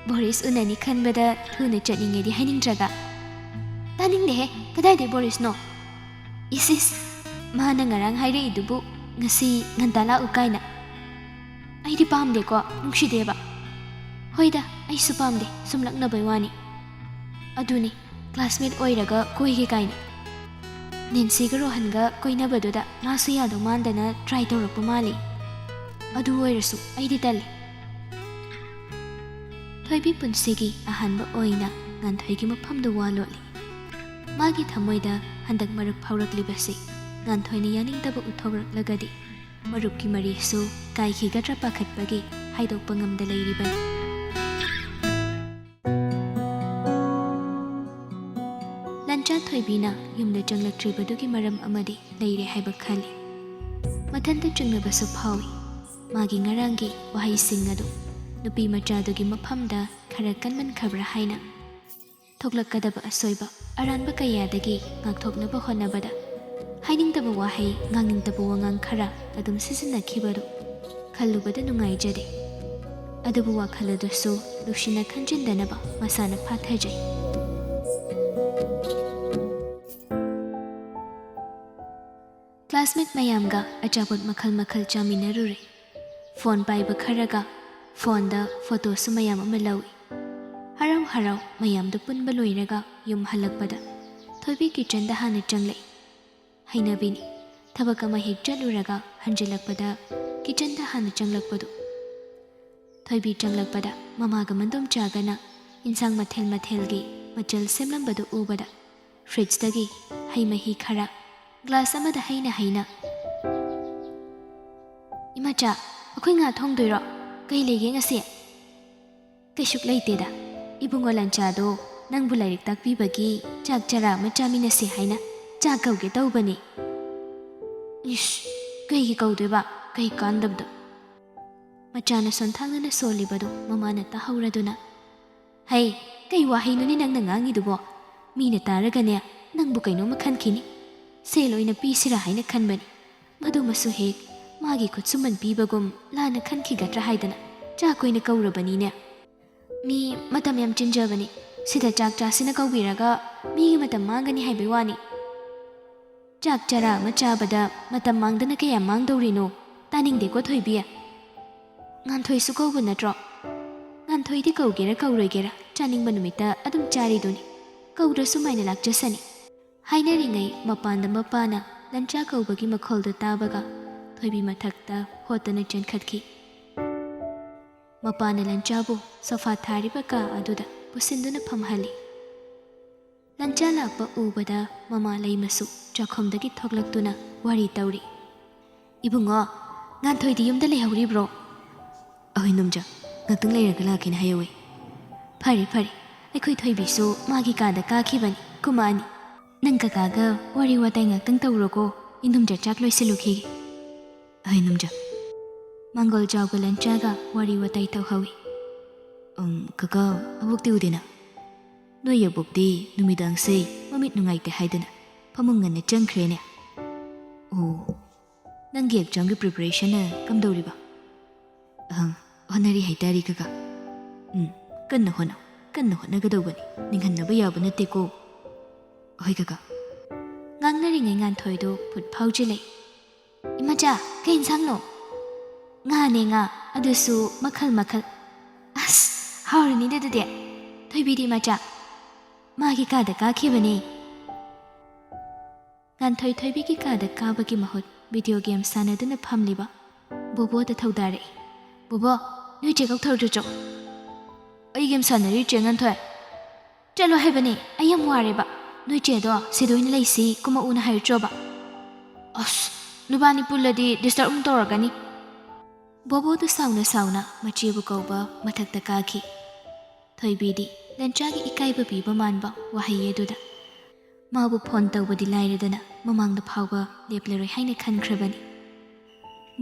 보리스 우나니 칸바다 투나 쩌닝게디 하닝자가 따닝데 그다이데 보리스노 이시스 마나 nga랑 하이레 이두부 ngasi ngantala ukaina 아이디 팜데को नुक्सिदेबा होइदा आइसु पामदे सुमलक्नबै वानी अदुनी क्लासमेट ओइरगा कोइगे काइना नेन्सीगा रोहनगा कोइनबदुदा मासु यादो मानदना ट्राई तौरक्पा माली अदु ओइरसु आइदि तल्ले Thoibi पुन्सिगी अहानबा ओइना nganthoigi mafamdu walotli magi thamoida handak maruk phauraklibaси nganthoina yaningdaba uthoraklagadi marupki marisu kaikhigadra pakhatpagi haidokpa ngamda leiribani ꯊꯣꯏꯕꯤꯅ ꯌꯨꯝꯗ ꯆꯪꯂꯛꯇ꯭ꯔꯤꯕꯗꯨꯒꯤ ꯃꯔꯝ ꯑꯃꯗꯤ ꯂꯩꯔꯦ ꯍꯥꯏꯕ ꯈꯜꯂꯤ꯫ ꯃꯊꯟꯇ ꯆꯤꯡꯅꯕꯁꯨ ꯐꯥꯎꯏ꯫ ꯃꯥꯒꯤ ꯉꯔꯥꯡꯒꯤ ꯋꯥꯍꯩꯁꯤꯡ ꯑꯗꯨ ꯅꯨꯄꯤ ꯃꯆꯥꯗꯨꯒꯤ ꯃꯐꯝꯗ ꯈꯔ ꯀꯟꯃꯟꯈ꯭ꯔꯕ꯭ꯔꯥ ꯍꯥꯏꯅ ꯊꯣꯛꯂꯛꯀꯗꯕ ꯑꯁꯣꯏꯕ ꯑꯔꯥꯟꯕ ꯀꯌꯥꯗꯒꯤ ꯉꯥꯛꯊꯣꯛꯅꯕ ꯍꯣꯠꯅꯕꯗ ꯍꯥꯏꯅꯤꯡꯗꯕ ꯋꯥꯍꯩ ꯉꯥꯡꯅꯤꯡꯗꯕ ꯋꯥꯉꯥꯡ ꯈꯔ ꯑꯗꯨꯝ ꯁꯤꯖꯤꯟꯅꯈꯤꯕꯗꯨ ꯈꯜꯂꯨꯕꯗ ꯅꯨꯡꯉꯥꯏꯖꯗꯦ꯫ ꯑꯗꯨꯕꯨ ꯋꯥꯈꯜ ꯑꯗꯨꯁꯨ ꯂꯨꯁꯤꯟꯅ ꯈꯟꯖꯤꯟꯗꯅꯕ ꯃꯁꯥꯅ ꯐꯥꯊꯖꯩ꯫ ꯀ꯭ꯂꯥꯁꯃꯦꯠ ꯃꯌꯥꯝꯒ ꯑꯆꯥꯄꯣꯠ ꯃꯈꯜ ꯃꯈꯜ ꯆꯥꯃꯤꯟꯅꯔꯨꯔꯦ꯫ ꯐꯣꯟ ꯄꯥꯏꯕ ꯈꯔꯒ ꯐꯣꯟꯗ ꯐꯣꯇꯣꯁꯨ ꯃꯌꯥꯝ ꯑꯃ ꯂꯧꯏ꯫ ꯍꯔꯥꯎ ꯍꯔꯥꯎ ꯃꯌꯥꯝꯗꯨ ꯄꯨꯟꯕ ꯂꯣꯏꯔꯒ ꯌꯨꯝ ꯍꯜꯂꯛꯄꯗ ꯊꯣꯏꯕꯤ ꯀꯤꯆꯟꯗ ꯍꯥꯟꯅ ꯆꯪꯂꯛꯏ꯫ ꯍꯩꯅꯕꯤꯅꯤ, ꯊꯕꯛ ꯑꯃ ꯍꯦꯛ ꯆꯠꯂꯨꯔꯒ ꯍꯟꯖꯤꯜꯂꯛꯄꯗ ꯀꯤꯆꯟꯗ ꯍꯥꯟꯅ ꯆꯪꯂꯛꯄꯗꯨ꯫ ꯊꯣꯏꯕꯤ ꯆꯪꯂꯛꯄꯗ ꯃꯃꯥꯒ ꯃꯟꯗꯣꯝꯆꯥꯒꯅ ꯏꯟꯁꯥꯡ ꯃꯊꯦꯜ ꯃꯊꯦꯜꯒꯤ ꯃꯆꯜ ꯁꯦꯝꯂꯝꯕꯗꯨ ꯎꯕꯗ ꯐ꯭ꯔꯤꯖꯇꯒꯤ ꯍꯩ ꯃꯍꯤ ꯈꯔ ꯒ꯭ꯂꯥꯁ ꯑꯃꯗ ꯍꯩꯅ ꯍꯩꯅ, "ꯏꯃꯥꯆꯥ, ꯑꯩꯈꯣꯏ ꯉꯥ ꯊꯣꯡꯗꯣꯏꯔꯣ? ꯀꯩ ꯂꯩꯒꯦ ꯉꯁꯤ?" "ꯀꯩꯁꯨ ꯂꯩꯇꯦꯗ, ꯏꯕꯨꯡꯉꯣ ꯂꯟꯆꯥꯗꯣ ꯅꯪꯕꯨ ꯂꯥꯏꯔꯤꯛ ꯇꯥꯛꯄꯤꯕꯒꯤ ꯆꯥꯛ ꯆꯔꯥ ꯑꯃ ꯆꯥꯃꯤꯟꯅꯁꯦ ꯍꯥꯏꯅ ꯆꯥꯛ ꯀꯧꯒꯦ ꯇꯧꯕꯅꯤ." "ꯏꯁ, ꯀꯩꯒꯤ ꯀꯧꯗꯣꯏꯕ? ꯀꯩ ꯀꯥꯟꯗꯕꯗ?" ꯃꯆꯥꯅ ꯁꯣꯟꯊꯥꯡꯅꯅ ꯁꯣꯜꯂꯤꯕꯗꯨ ꯃꯃꯥꯅ ꯇꯥꯍꯧꯔꯗꯨꯅ, "ꯍꯩ, ꯀꯩ ꯋꯥꯍꯩꯅꯣꯅꯦ ꯅꯪꯅ ꯉꯥꯡꯉꯤꯗꯨꯕꯣ? ꯃꯤꯅ ꯇꯥꯔꯒꯅꯦ ꯅꯪꯕꯨ ꯀꯩꯅꯣꯝꯃ ꯈꯟꯈꯤꯅꯤ꯫ ꯁꯦꯜ ꯑꯣꯏꯅ ꯄꯤꯁꯤꯔꯥ ꯍꯥꯏꯅ ꯈꯟꯕꯅꯤ, ꯃꯗꯨꯃꯁꯨ ꯍꯦꯛ ꯃꯥꯒꯤ ꯈꯨꯠꯁꯨꯃꯟ ꯄꯤꯕꯒꯨꯝ ꯂꯥꯟꯅ ꯈꯟꯈꯤꯒꯗ꯭ꯔꯥ ꯍꯥꯏꯗꯅ ꯆꯥꯛ ꯑꯣꯏꯅ ꯀꯧꯔꯕꯅꯤꯅꯦ꯫ ꯃꯤ ꯃꯇꯝ ꯌꯥꯝ ꯆꯤꯟꯖꯕꯅꯤ, ꯁꯤꯗ ꯆꯥꯛ ꯆꯥꯁꯤꯅ ꯀꯧꯕꯤꯔꯒ ꯃꯤꯒꯤ ꯃꯇꯝ ꯃꯥꯡꯒꯅꯤ ꯍꯥꯏꯕꯩ ꯋꯥꯅꯤ꯫ ꯆꯥꯛ ꯆꯔꯥ ꯑꯃ ꯆꯥꯕꯗ ꯃꯇꯝ ꯃꯥꯡꯗꯅ ꯀꯌꯥ ꯃꯥꯡꯗꯧꯔꯤꯅꯣ? ꯇꯥꯅꯤꯡꯗꯦꯀꯣ ꯊꯣꯏꯕꯤ." "ꯉꯥꯟꯊꯣꯏꯁꯨ ꯀꯧꯕ ꯅꯠꯇ꯭ꯔꯣ?" "ꯉꯥꯟꯊꯣꯏꯗꯤ ꯀꯧꯒꯦꯔꯥ ꯀꯧꯔꯣꯏꯒꯦꯔꯥ ꯆꯥꯅꯤꯡꯕ ꯅꯨꯃꯤꯠꯇ ꯑꯗꯨꯝ ꯆꯥꯔꯤꯗꯨꯅꯤ, ꯀꯧꯗ꯭ꯔꯁꯨ ꯃꯥꯏꯅ ꯂꯥꯛꯆꯁꯅꯤ." ꯍꯥꯏꯅꯔꯤꯉꯩ ꯃꯄꯥꯟꯗ ꯃꯄꯥꯅ ꯂꯟꯆꯥ ꯀꯧꯕꯒꯤ ꯃꯈꯣꯜꯗꯨ ꯇꯥꯕꯒ ꯊꯣꯏꯕꯤ ꯃꯊꯛꯇ ꯍꯣꯠꯇꯅ ꯆꯦꯟꯈꯠꯈꯤ꯫ ꯃꯄꯥꯅ ꯂꯟꯆꯥꯕꯨ ꯁꯣꯐꯥ ꯊꯥꯔꯤꯕ ꯀꯥ ꯑꯗꯨꯗ ꯄꯨꯁꯤꯟꯗꯨꯅ ꯐꯝꯍꯜꯂꯤ꯫ ꯂꯟꯆꯥ ꯂꯥꯛꯄ ꯎꯕꯗ ꯃꯃꯥ ꯂꯩꯃꯁꯨ ꯆꯥꯛꯈꯨꯝꯗꯒꯤ ꯊꯣꯛꯂꯛꯇꯨꯅ ꯋꯥꯔꯤ ꯇꯧꯔꯤ꯫ "ꯏꯕꯨꯡꯉꯣ, ꯉꯥꯟꯊꯣꯏꯗꯤ ꯌꯨꯝꯗ ꯂꯩꯍꯧꯔꯤꯕ꯭ꯔꯣ?" "ꯑꯍꯣꯏ ꯅꯣꯝꯆꯥ, ꯉꯥꯛꯇꯪ ꯂꯩꯔꯒ ꯂꯥꯛꯀꯦꯅ ꯍꯥꯏꯍꯧꯋꯦ." "ꯐꯔꯦ ꯐꯔꯦ, ꯑꯩꯈꯣꯏ ꯊꯣꯏꯕꯤꯁꯨ ꯃꯥꯒꯤ ꯀꯥꯗ ꯀꯥꯈꯤꯕꯅꯤ, ꯀꯨꯝꯃꯛꯑꯅꯤ꯫ ꯅꯪ ꯀꯀꯥꯒ ꯋꯥꯔꯤ ꯋꯥꯇꯥꯏ ꯉꯥꯛꯇꯪ ꯇꯧꯔꯣꯀꯣ, ꯏꯟꯗꯣꯝꯆꯥ ꯆꯥꯛ ꯂꯣꯏꯁꯤꯜꯂꯨꯈꯤꯒꯦ." "ꯑꯍꯣꯏ ꯅꯣꯝꯆꯥ." ꯃꯥꯡꯒꯣꯜ ꯆꯥꯎꯒ ꯂꯟꯆꯥꯒ ꯋꯥꯔꯤ ꯋꯥꯇꯥꯏ ꯇꯧꯍꯧꯏ꯫ "ꯀꯀꯥ, ꯑꯕꯣꯛꯇꯤ ꯎꯗꯦꯅ?" "ꯅꯣꯏ ꯑꯕꯣꯛꯇꯤ ꯅꯨꯃꯤꯗꯥꯡꯁꯦ ꯃꯃꯤꯠ ꯅꯨꯡꯉꯥꯏꯇꯦ ꯍꯥꯏꯗꯅ ꯐꯃꯨꯡ ꯉꯟꯅ ꯆꯪꯈ꯭ꯔꯦꯅꯦ." "ꯑꯣ, ꯅꯪꯒꯤ ꯑꯦꯛꯖꯥꯝꯒꯤ ꯄ꯭ꯔꯤꯄꯦꯔꯦꯁꯟꯅ ꯀꯝꯗꯧꯔꯤꯕ?" "ꯍꯣꯠꯅꯔꯤ ꯍꯥꯏꯇꯥꯔꯦ ꯀꯀꯥ." "ꯀꯟꯅ ꯍꯣꯠꯅꯧ, ꯀꯟꯅ ꯍꯣꯠꯅꯒꯗꯧꯕꯅꯤ, ꯅꯤꯡꯍꯟꯅꯕ ꯌꯥꯕ ꯅꯠꯇꯦꯀꯣ." "ꯍꯣꯏ ꯀꯀꯥ." ꯉꯥꯡꯅꯔꯤꯉꯩ ꯉꯥꯟꯊꯣꯏꯗꯨ ꯐꯨꯠ ꯐꯥꯎꯖꯤꯜꯂꯛꯏ꯫ "ꯏꯃꯥꯆꯥ, ꯀꯩ ꯏꯟꯁꯥꯡꯅꯣ?" "ꯉꯥꯅꯦ, ꯉꯥ, ꯑꯗꯨꯁꯨ ꯃꯈꯜ ꯃꯈꯜ." "ꯑꯁ, ꯍꯥꯎꯔꯅꯤꯗ ꯑꯗꯨꯗꯤ." "ꯊꯣꯏꯕꯤꯗꯤ ꯃꯆꯥ?" "ꯃꯥꯒꯤ ꯀꯥꯗ ꯀꯥꯈꯤꯕꯅꯦ." ꯉꯥꯟꯊꯣꯏ ꯊꯣꯏꯕꯤꯒꯤ ꯀꯥꯗ ꯀꯥꯕꯒꯤ ꯃꯍꯨꯠ ꯚꯤꯗꯤꯑꯣ ꯒꯦꯝ ꯁꯥꯟꯅꯗꯨꯅ ꯐꯝꯂꯤꯕ ꯕꯣꯕꯣꯗ ꯊꯧꯗꯥꯔꯛꯏ꯫ "ꯕꯣꯕꯣ, ꯅꯣꯏ ꯆꯦ ꯀꯧꯊꯧꯗ꯭ꯔꯣ?" "ꯑꯩ ꯒꯦꯝ ꯁꯥꯟꯅꯔꯤ ꯆꯦ ꯉꯥꯟꯊꯣꯏ." "ꯆꯠꯂꯣ ꯍꯥꯏꯕꯅꯦ, ꯑꯩ ꯌꯥꯝ ꯋꯥꯔꯦꯕ. ꯅꯣꯏ ꯆꯦꯗꯣ ꯁꯤꯗ ꯑꯣꯏꯅ ꯂꯩꯁꯤ ꯀꯨꯝꯃꯛꯎꯅ ꯍꯥꯏꯔꯛꯇ꯭ꯔꯣꯕ?" "ꯑꯁ, ꯅꯨꯕꯥꯅꯤ ꯄꯨꯜꯂꯗꯤ ꯗꯤꯁꯇꯔꯕ ꯑꯃꯨꯛ ꯇꯧꯔꯛꯀꯅꯤ." ꯕꯣꯕꯣꯗꯨ ꯁꯥꯎꯅ ꯁꯥꯎꯅ ꯃꯆꯦꯕꯨ ꯀꯧꯕ ꯃꯊꯛꯇ ꯀꯥꯈꯤ꯫ ꯊꯣꯏꯕꯤꯗꯤ ꯂꯟꯆꯥꯒꯤ ꯏꯀꯥꯏꯕ ꯄꯤꯕ ꯃꯥꯟꯕ ꯋꯥꯍꯩ ꯑꯗꯨꯗ ꯃꯥꯕꯨ ꯐꯣꯟ ꯇꯧꯕꯗꯤ ꯂꯥꯏꯔꯗꯅ ꯃꯃꯥꯡꯗ ꯐꯥꯎꯕ ꯂꯦꯞꯂꯔꯣꯏ ꯍꯥꯏꯅ ꯈꯟꯈ꯭ꯔꯕꯅꯤ꯫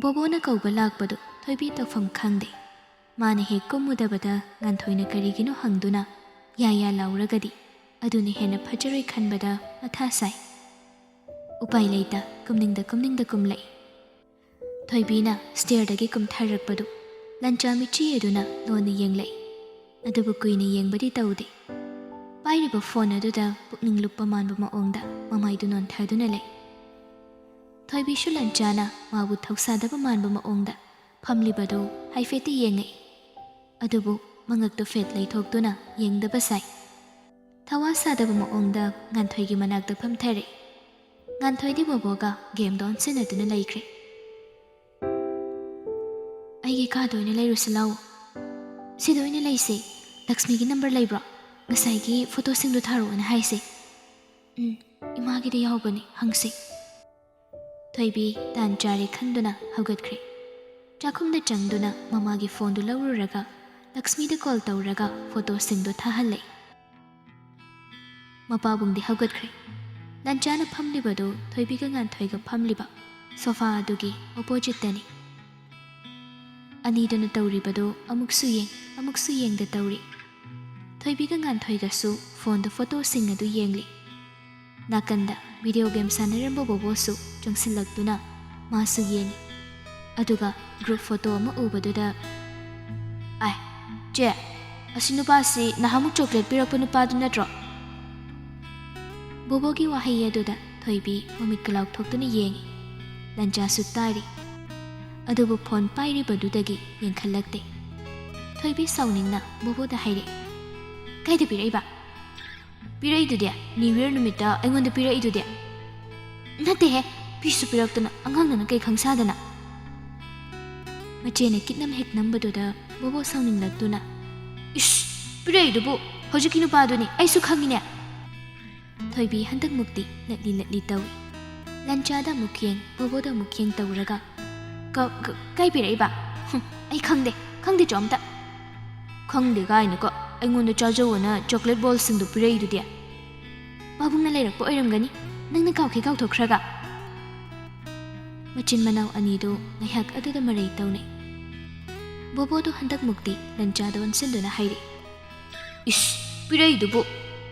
ꯕꯣꯕꯣꯅ ꯀꯧꯕ ꯂꯥꯛꯄꯗꯨ ꯊꯣꯏꯕꯤ ꯇꯧꯐꯝ ꯈꯪꯗꯦ꯫ ꯃꯥꯅ ꯍꯦꯛ ꯀꯨꯝꯃꯨꯗꯕꯗ ꯉꯥꯟꯊꯣꯏꯅ ꯀꯔꯤꯒꯤꯅꯣ ꯍꯪꯗꯨꯅ ꯌꯥ ꯂꯥꯎꯔꯒꯗꯤ ꯑꯗꯨꯅ ꯍꯦꯟꯅ ꯐꯖꯔꯣꯏ ꯈꯟꯕꯗ ꯃꯊꯥ ꯁꯥꯏ꯫ ꯎꯄꯥꯏ ꯂꯩꯇ ꯀꯨꯝꯅꯤꯡꯗ ꯀꯨꯝꯂꯛꯏ꯫ ꯊꯣꯏꯕꯤꯅ ꯁ꯭ꯇꯦꯌꯔꯗꯒꯤ ꯀꯨꯝꯊꯔꯛꯄꯗꯨ ꯂꯟꯆꯥ ꯃꯤꯠꯆꯤ ꯑꯗꯨꯅ ꯂꯣꯟꯅ ꯌꯦꯡꯂꯛꯏ꯫ ꯑꯗꯨꯕꯨ ꯀꯨꯏꯅ ꯌꯦꯡꯕꯗꯤ ꯇꯧꯗꯦ꯫ ꯄꯥꯏꯔꯤꯕ ꯐꯣꯟ ꯑꯗꯨꯗ ꯄꯨꯛꯅꯤꯡ ꯂꯨꯞꯄ ꯃꯥꯟꯕ ꯃꯑꯣꯡꯗ ꯃꯃꯥꯏꯗꯨ ꯅꯣꯟꯊꯗꯨꯅ ꯂꯩ꯫ ꯊꯣꯏꯕꯤꯁꯨ ꯂꯟꯆꯥꯅ ꯃꯥꯕꯨ ꯊꯧꯁꯥꯗꯕ ꯃꯥꯟꯕ ꯃꯑꯣꯡꯗ ꯐꯝꯂꯤꯕꯗꯨ ꯍꯥꯏꯐꯦꯠꯇꯤ ꯌꯦꯡꯉꯛꯏ꯫ ꯑꯗꯨꯕꯨ ꯃꯉꯛꯇꯨ ꯐꯦꯠ ꯂꯩꯊꯣꯛꯇꯨꯅ ꯌꯦꯡꯗꯕ ꯁꯥꯏ꯫ ꯊꯋꯥ ꯁꯥꯗꯕ ꯃꯑꯣꯡꯗ ꯉꯥꯟꯊꯣꯏꯒꯤ ꯃꯅꯥꯛꯇ ꯐꯝꯊꯔꯛꯏ꯫ ꯉꯥꯟꯊꯣꯏꯗꯤ ꯕꯣꯕꯣꯒ ꯒꯦꯝꯗ ꯑꯣꯟꯁꯤꯟꯅꯗꯨꯅ ꯂꯩꯈ꯭ꯔꯦ꯫ "ꯑꯩꯒꯤ ꯀꯥꯗ ꯑꯣꯏꯅ ꯂꯩꯔꯨꯁꯤ ꯂꯥꯛꯑꯣ." "ꯁꯤꯗ ꯑꯣꯏꯅ ꯂꯩꯁꯦ, ꯂꯛꯁꯃꯤꯒꯤ ꯅꯝꯕꯔ ꯂꯩꯕ꯭ꯔꯣ? ꯉꯁꯥꯏꯒꯤ ꯐꯣꯇꯣꯁꯤꯡꯗꯨ ꯊꯥꯔꯛꯑꯣꯅ ꯍꯥꯏꯁꯦ." "ꯏꯃꯥꯒꯤꯗ ꯌꯥꯎꯕꯅꯤ, ꯍꯪꯁꯤ." ꯊꯣꯏꯕꯤ ꯇꯥꯟ ꯆꯥꯔꯦ ꯈꯟꯗꯨꯅ ꯍꯧꯒꯠꯈ꯭ꯔꯦ꯫ ꯆꯥꯛꯈꯨꯝꯗ ꯆꯪꯗꯨꯅ ꯃꯃꯥꯒꯤ ꯐꯣꯟꯗꯨ ꯂꯧꯔꯨꯔꯒ ꯂꯛꯁꯃꯤꯗ ꯀꯣꯜ ꯇꯧꯔꯒ ꯐꯣꯇꯣꯁꯤꯡꯗꯨ ꯊꯥꯍꯜꯂꯛꯏ꯫ ꯃꯄꯥꯕꯨꯡꯗꯤ ꯍꯧꯒꯠꯈ꯭ꯔꯦ꯫ ꯂꯟꯆꯥꯅ ꯐꯝꯂꯤꯕꯗꯨ ꯊꯣꯏꯕꯤꯒ ꯉꯥꯟꯊꯣꯏꯒ ꯐꯝꯂꯤꯕ ꯁꯣꯐꯥ ꯑꯗꯨꯒꯤ ꯑꯣꯄꯣꯖꯤꯠꯇꯅꯤ꯫ ꯑꯅꯤꯗꯨꯅ ꯇꯧꯔꯤꯕꯗꯨ ꯑꯃꯨꯛꯁꯨ ꯌꯦꯡꯗ ꯇꯧꯔꯤ꯫ ꯊꯣꯏꯕꯤꯒ ꯉꯥꯟꯊꯣꯏꯒꯁꯨ ꯐꯣꯟꯗ ꯐꯣꯇꯣꯁꯤꯡ ꯑꯗꯨ ꯌꯦꯡꯂꯤ꯫ ꯅꯥꯀꯟꯗ ꯚꯤꯗꯤꯑꯣ ꯒꯦꯝ ꯁꯥꯟꯅꯔꯝꯕ ꯕꯣꯕꯣꯁꯨ ꯆꯪꯁꯤꯜꯂꯛꯇꯨꯅ ꯃꯥꯁꯨ ꯌꯦꯡꯉꯤ꯫ ꯑꯗꯨꯒ ꯒ꯭ꯔꯨꯞ ꯐꯣꯇꯣ ꯑꯃ ꯎꯕꯗꯨꯗ "ꯑꯥꯏ ꯆꯦ, ꯑꯁꯤ ꯅꯨꯄꯥꯁꯤ ꯅꯍꯥꯟꯃꯨꯛ ꯆꯣꯀ꯭ꯂꯦꯠ ꯄꯤꯔꯛꯄ ꯅꯨꯄꯥꯗꯨ ꯅꯠꯇ꯭ꯔꯣ?" ꯕꯣꯕꯣꯒꯤ ꯋꯥꯍꯩ ꯑꯗꯨꯗ ꯊꯣꯏꯕꯤ ꯃꯃꯤꯠꯀ ꯂꯥꯎꯊꯣꯛꯇꯨꯅ ꯌꯦꯡꯉꯤ꯫ ꯂꯟꯆꯥꯁꯨ ꯇꯥꯔꯤ꯫ ꯑꯗꯨꯕꯨ ꯐꯣꯟ ꯄꯥꯏꯔꯤꯕꯗꯨꯗꯒꯤ ꯌꯦꯡꯈꯠꯂꯛꯇꯦ꯫ ꯊꯣꯏꯕꯤ ꯁꯥꯎꯅꯤꯡꯅ ꯕꯣꯕꯣꯗ ꯍꯥꯏꯔꯛꯏ, "ꯀꯥꯏꯗ ꯄꯤꯔꯛꯏꯕ?" "ꯄꯤꯔꯛꯏꯗꯨꯗꯤ ꯅ꯭ꯌꯨ ꯌꯔ ꯅꯨꯃꯤꯠꯇ ꯑꯩꯉꯣꯟꯗ ꯄꯤꯔꯛꯏꯗꯨꯗꯤ." "ꯅꯠꯇꯦꯍꯦ, ꯄꯤꯁꯨ ꯄꯤꯔꯛꯇꯅ ꯑꯉꯥꯡꯅ ꯀꯩ ꯈꯪꯁꯥꯗꯅ." ꯃꯆꯦꯅ ꯀꯤꯠꯅꯝ ꯍꯦꯛ ꯅꯝꯕꯗꯨꯗ ꯕꯣꯕꯣ ꯁꯥꯎꯅꯤꯡꯂꯛꯇꯨꯅ, "ꯏꯁ, ꯄꯤꯔꯛꯏꯗꯨꯕꯨ ꯍꯧꯖꯤꯛꯀꯤ ꯅꯨꯄꯥꯗꯨꯅꯤ, ꯑꯩꯁꯨ ꯈꯪꯉꯤꯅꯦ." ꯊꯣꯏꯕꯤ ꯍꯟꯗꯛꯃꯨꯛꯇꯤ ꯂꯠꯂꯤ ꯇꯧꯏ꯫ ꯂꯟꯆꯥꯗ ꯑꯃꯨꯛ ꯌꯦꯡ, ꯕꯣꯕꯣꯗ ꯑꯃꯨꯛ ꯌꯦꯡ ꯇꯧꯔꯒ ꯀꯥꯏ ꯄꯤꯔꯛꯏꯕ? "ꯑꯩ ꯈꯪꯗꯦ ꯆꯣ ꯑꯝꯇ." "ꯈꯪꯗꯦ ꯀꯥꯏꯅꯀꯣ, ꯑꯩꯉꯣꯟꯗ ꯆꯥꯖꯧꯑꯅ ꯆꯣꯀ꯭ꯂꯦꯠ ꯕꯣꯜꯁꯤꯡꯗꯨ ꯄꯤꯔꯛꯏꯗꯨꯗꯤ." "ꯄꯥꯕꯨꯡꯅ ꯂꯩꯔꯛꯄ ꯑꯣꯏꯔꯝꯒꯅꯤ, ꯅꯪꯅ ꯀꯥꯎꯊꯣꯛꯈ꯭ꯔꯒ." ꯃꯆꯤꯟ ꯃꯅꯥꯎ ꯑꯅꯤꯗꯨ ꯉꯥꯏꯍꯥꯛ ꯑꯗꯨꯗ ꯃꯔꯩ ꯇꯧꯅꯩ꯫ ꯕꯣꯕꯣꯗꯨ ꯍꯟꯗꯛꯃꯨꯛꯇꯤ ꯂꯟꯆꯥꯗ ꯑꯣꯟꯁꯤꯟꯗꯨꯅ ꯍꯥꯏꯔꯛꯏ, "ꯏꯁ, ꯄꯤꯔꯛꯏꯗꯨꯕꯨ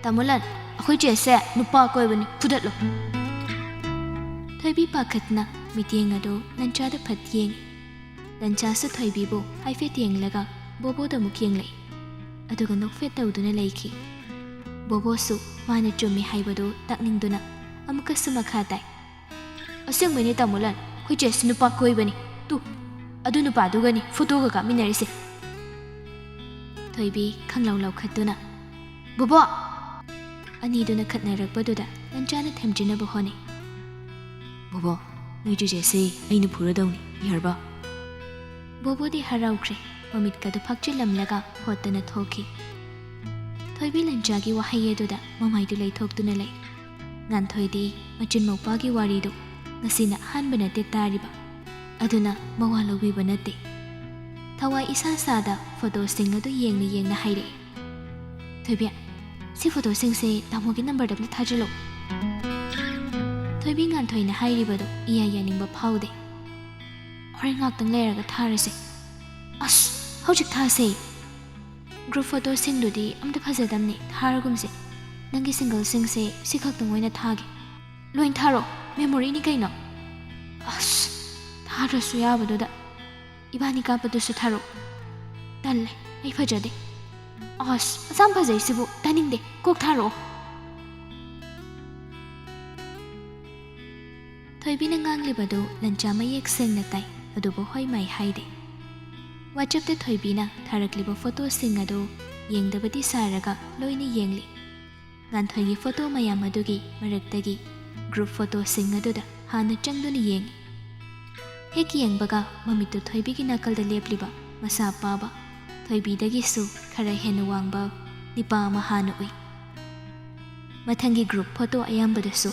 ꯇꯥꯃꯣꯂꯟ, ꯑꯩꯈꯣꯏ ꯆꯦꯁꯦ ꯅꯨꯄꯥ ꯀꯣꯏꯕꯅꯤ, ꯐꯨꯗꯠꯂꯣ." ꯊꯣꯏꯕꯤ ꯄꯥꯈꯠꯅ ꯃꯤꯠꯌꯦꯡ ꯑꯗꯨ ꯂꯟꯆꯥꯗ ꯐꯠ ꯌꯦꯡꯉꯤ꯫ ꯂꯟꯆꯥꯁꯨ ꯊꯣꯏꯕꯤꯕꯨ ꯍꯥꯏꯐꯦꯠ ꯌꯦꯡꯂꯒ ꯕꯣꯕꯣꯗ ꯑꯃꯨꯛ ꯌꯦꯡꯂꯛꯏ꯫ ꯑꯗꯨꯒ ꯅꯣꯛꯐꯦꯠ ꯇꯧꯗꯨꯅ ꯂꯩꯈꯤ꯫ ꯕꯣꯕꯣꯁꯨ ꯃꯥꯅ ꯆꯨꯝꯃꯤ ꯍꯥꯏꯕꯗꯨ ꯇꯥꯛꯅꯤꯡꯗꯨꯅ ꯑꯃꯨꯛꯀꯁꯨ ꯃꯈꯥ ꯇꯥꯏ, "ꯑꯁꯦꯡꯕꯩꯅꯦ ꯇꯥꯃꯣꯂꯟ, ꯑꯩꯈꯣꯏ ꯆꯦꯁꯤ ꯅꯨꯄꯥ ꯀꯣꯏꯕꯅꯤ, ꯇꯨ ꯑꯗꯨ ꯅꯨꯄꯥꯗꯨꯒꯅꯤ ꯐꯣꯇꯣꯒ ꯀꯥꯞꯃꯤꯟꯅꯔꯤꯁꯦ." ꯊꯣꯏꯕꯤ ꯈꯪꯂꯥꯎ ꯂꯥꯎꯈꯠꯇꯨꯅ, "ꯕꯣꯕꯣ!" ꯑꯅꯤꯗꯨꯅ ꯈꯠꯅꯔꯛꯄꯗꯨꯗ ꯂꯟꯆꯥꯅ ꯊꯦꯝꯖꯤꯟꯅꯕ ꯍꯣꯠꯅꯩ꯫ "ꯕꯣꯕꯣ, ꯅꯣꯏ ꯆꯦꯆꯦꯁꯦ ꯑꯩꯅ ꯐꯨꯔꯗꯧꯅꯤ, ꯌꯥꯔꯕ?" ꯕꯣꯕꯣꯗꯤ ꯍꯔꯥꯎꯈ꯭ꯔꯦ, ꯃꯃꯤꯠꯀꯗꯨ ꯐꯥꯛꯆꯤꯜꯂꯝꯂꯒ ꯍꯣꯠꯇꯅ ꯊꯣꯛꯈꯤ꯫ ꯊꯣꯏꯕꯤ ꯂꯟꯆꯥꯒꯤ ꯋꯥꯍꯩ ꯑꯗꯨꯗ ꯃꯃꯥꯏꯗꯨ ꯂꯩꯊꯣꯛꯇꯨꯅ ꯂꯩ꯫ ꯉꯥꯟꯊꯣꯏꯗꯤ ꯃꯆꯤꯟ ꯃꯧꯄꯥꯒꯤ ꯋꯥꯔꯤꯗꯨ ꯉꯁꯤꯅ ꯑꯍꯥꯟꯕ ꯅꯠꯇꯦ ꯇꯥꯔꯤꯕ, ꯑꯗꯨꯅ ꯃꯋꯥ ꯂꯧꯕꯤꯕ ꯅꯠꯇꯦ꯫ ꯊꯋꯥꯏ ꯏꯁꯥ ꯁꯥꯗ ꯐꯣꯇꯣꯁꯤꯡ ꯑꯗꯨ ꯌꯦꯡꯅ ꯍꯥꯏꯔꯛꯏ, "ꯊꯣꯏꯕꯤ, ꯁꯤ ꯐꯣꯇꯣꯁꯤꯡꯁꯦ ꯇꯥꯃꯣꯒꯤ ꯅꯝꯕꯔꯗ ꯑꯝꯇ ꯊꯥꯖꯤꯜꯂꯨ." ꯊꯣꯏꯕꯤ ꯉꯥꯟꯊꯣꯏꯅ ꯍꯥꯏꯔꯤꯕꯗꯨ ꯏꯌꯥ ꯌꯥꯅꯤꯡꯕ ꯐꯥꯎꯗꯦ꯫ "ꯍꯣꯔꯦꯟ ꯉꯥꯛꯇꯪ ꯂꯩꯔꯒ ꯊꯥꯔꯁꯦ." "ꯑꯁ, ꯍꯧꯖꯤꯛ ꯊꯥꯁꯦ." "ꯒ꯭ꯔꯨꯞ ꯐꯣꯇꯣꯁꯤꯡꯗꯨꯗꯤ ꯑꯝꯇ ꯐꯖꯗꯝꯅꯤ, ꯊꯥꯔꯒꯨꯝꯁꯦ. ꯅꯪꯒꯤ ꯁꯤꯡꯒꯜꯁꯤꯡꯁꯦ ꯁꯤ ꯈꯛꯇꯪ ꯑꯣꯏꯅ ꯊꯥꯒꯦ." "ꯂꯣꯏ ꯊꯥꯔꯣ, ꯃꯦꯃꯣꯔꯤꯅꯤ ꯀꯩꯅꯣ." "ꯑꯁ, ꯊꯥꯗ꯭ꯔꯁꯨ ꯌꯥꯕꯗꯨꯗ ꯏꯕꯥꯅꯤ ꯀꯥꯞꯄꯗꯨꯁꯨ ꯊꯥꯔꯣ." "ꯇꯜꯂꯦ, ꯑꯩ ꯐꯖꯗꯦ." "ꯑꯁ, ꯑꯁꯥꯝ ꯐꯖꯩꯁꯤꯕꯨ ꯇꯥꯅꯤꯡꯗꯦ, ꯀꯣꯛ ꯊꯥꯔꯛꯑꯣ." ꯊꯣꯏꯕꯤꯅ ꯉꯥꯡꯂꯤꯕꯗꯨ ꯂꯟꯆꯥ ꯃꯌꯦꯛ ꯁꯦꯡꯅ ꯇꯥꯏ, ꯑꯗꯨꯕꯨ ꯍꯣꯏ ꯃꯥꯏ ꯍꯥꯏꯗꯦ꯫ ꯋꯥꯆꯞꯇ ꯊꯣꯏꯕꯤꯅ ꯊꯥꯔꯛꯂꯤꯕ ꯐꯣꯇꯣꯁꯤꯡ ꯑꯗꯨ ꯌꯦꯡꯗꯕꯗꯤ ꯁꯥꯔꯒ ꯂꯣꯏꯅ ꯌꯦꯡꯂꯤ꯫ ꯉꯥꯟꯊꯣꯏꯒꯤ ꯐꯣꯇꯣ ꯃꯌꯥꯝ ꯑꯗꯨꯒꯤ ꯃꯔꯛꯇꯒꯤ ꯒ꯭ꯔꯨꯞ ꯐꯣꯇꯣꯁꯤꯡ ꯑꯗꯨꯗ ꯍꯥꯟꯅ ꯆꯪꯗꯨꯅ ꯌꯦꯡꯉꯤ꯫ ꯍꯦꯛ ꯌꯦꯡꯕꯒ ꯃꯃꯤꯠꯇꯨ ꯊꯣꯏꯕꯤꯒꯤ ꯅꯥꯀꯜꯗ ꯂꯦꯞꯂꯤꯕ ꯃꯁꯥ ꯄꯥꯕ, ꯊꯣꯏꯕꯤꯗꯒꯤꯁꯨ ꯈꯔ ꯍꯦꯟꯅ ꯋꯥꯡꯕ ꯅꯨꯄꯥ ꯑꯃ ꯍꯥꯟꯅ ꯎꯏ꯫ ꯃꯊꯪꯒꯤ ꯒ꯭ꯔꯨꯞ ꯐꯣꯇꯣ ꯑꯌꯥꯝꯕꯗꯁꯨ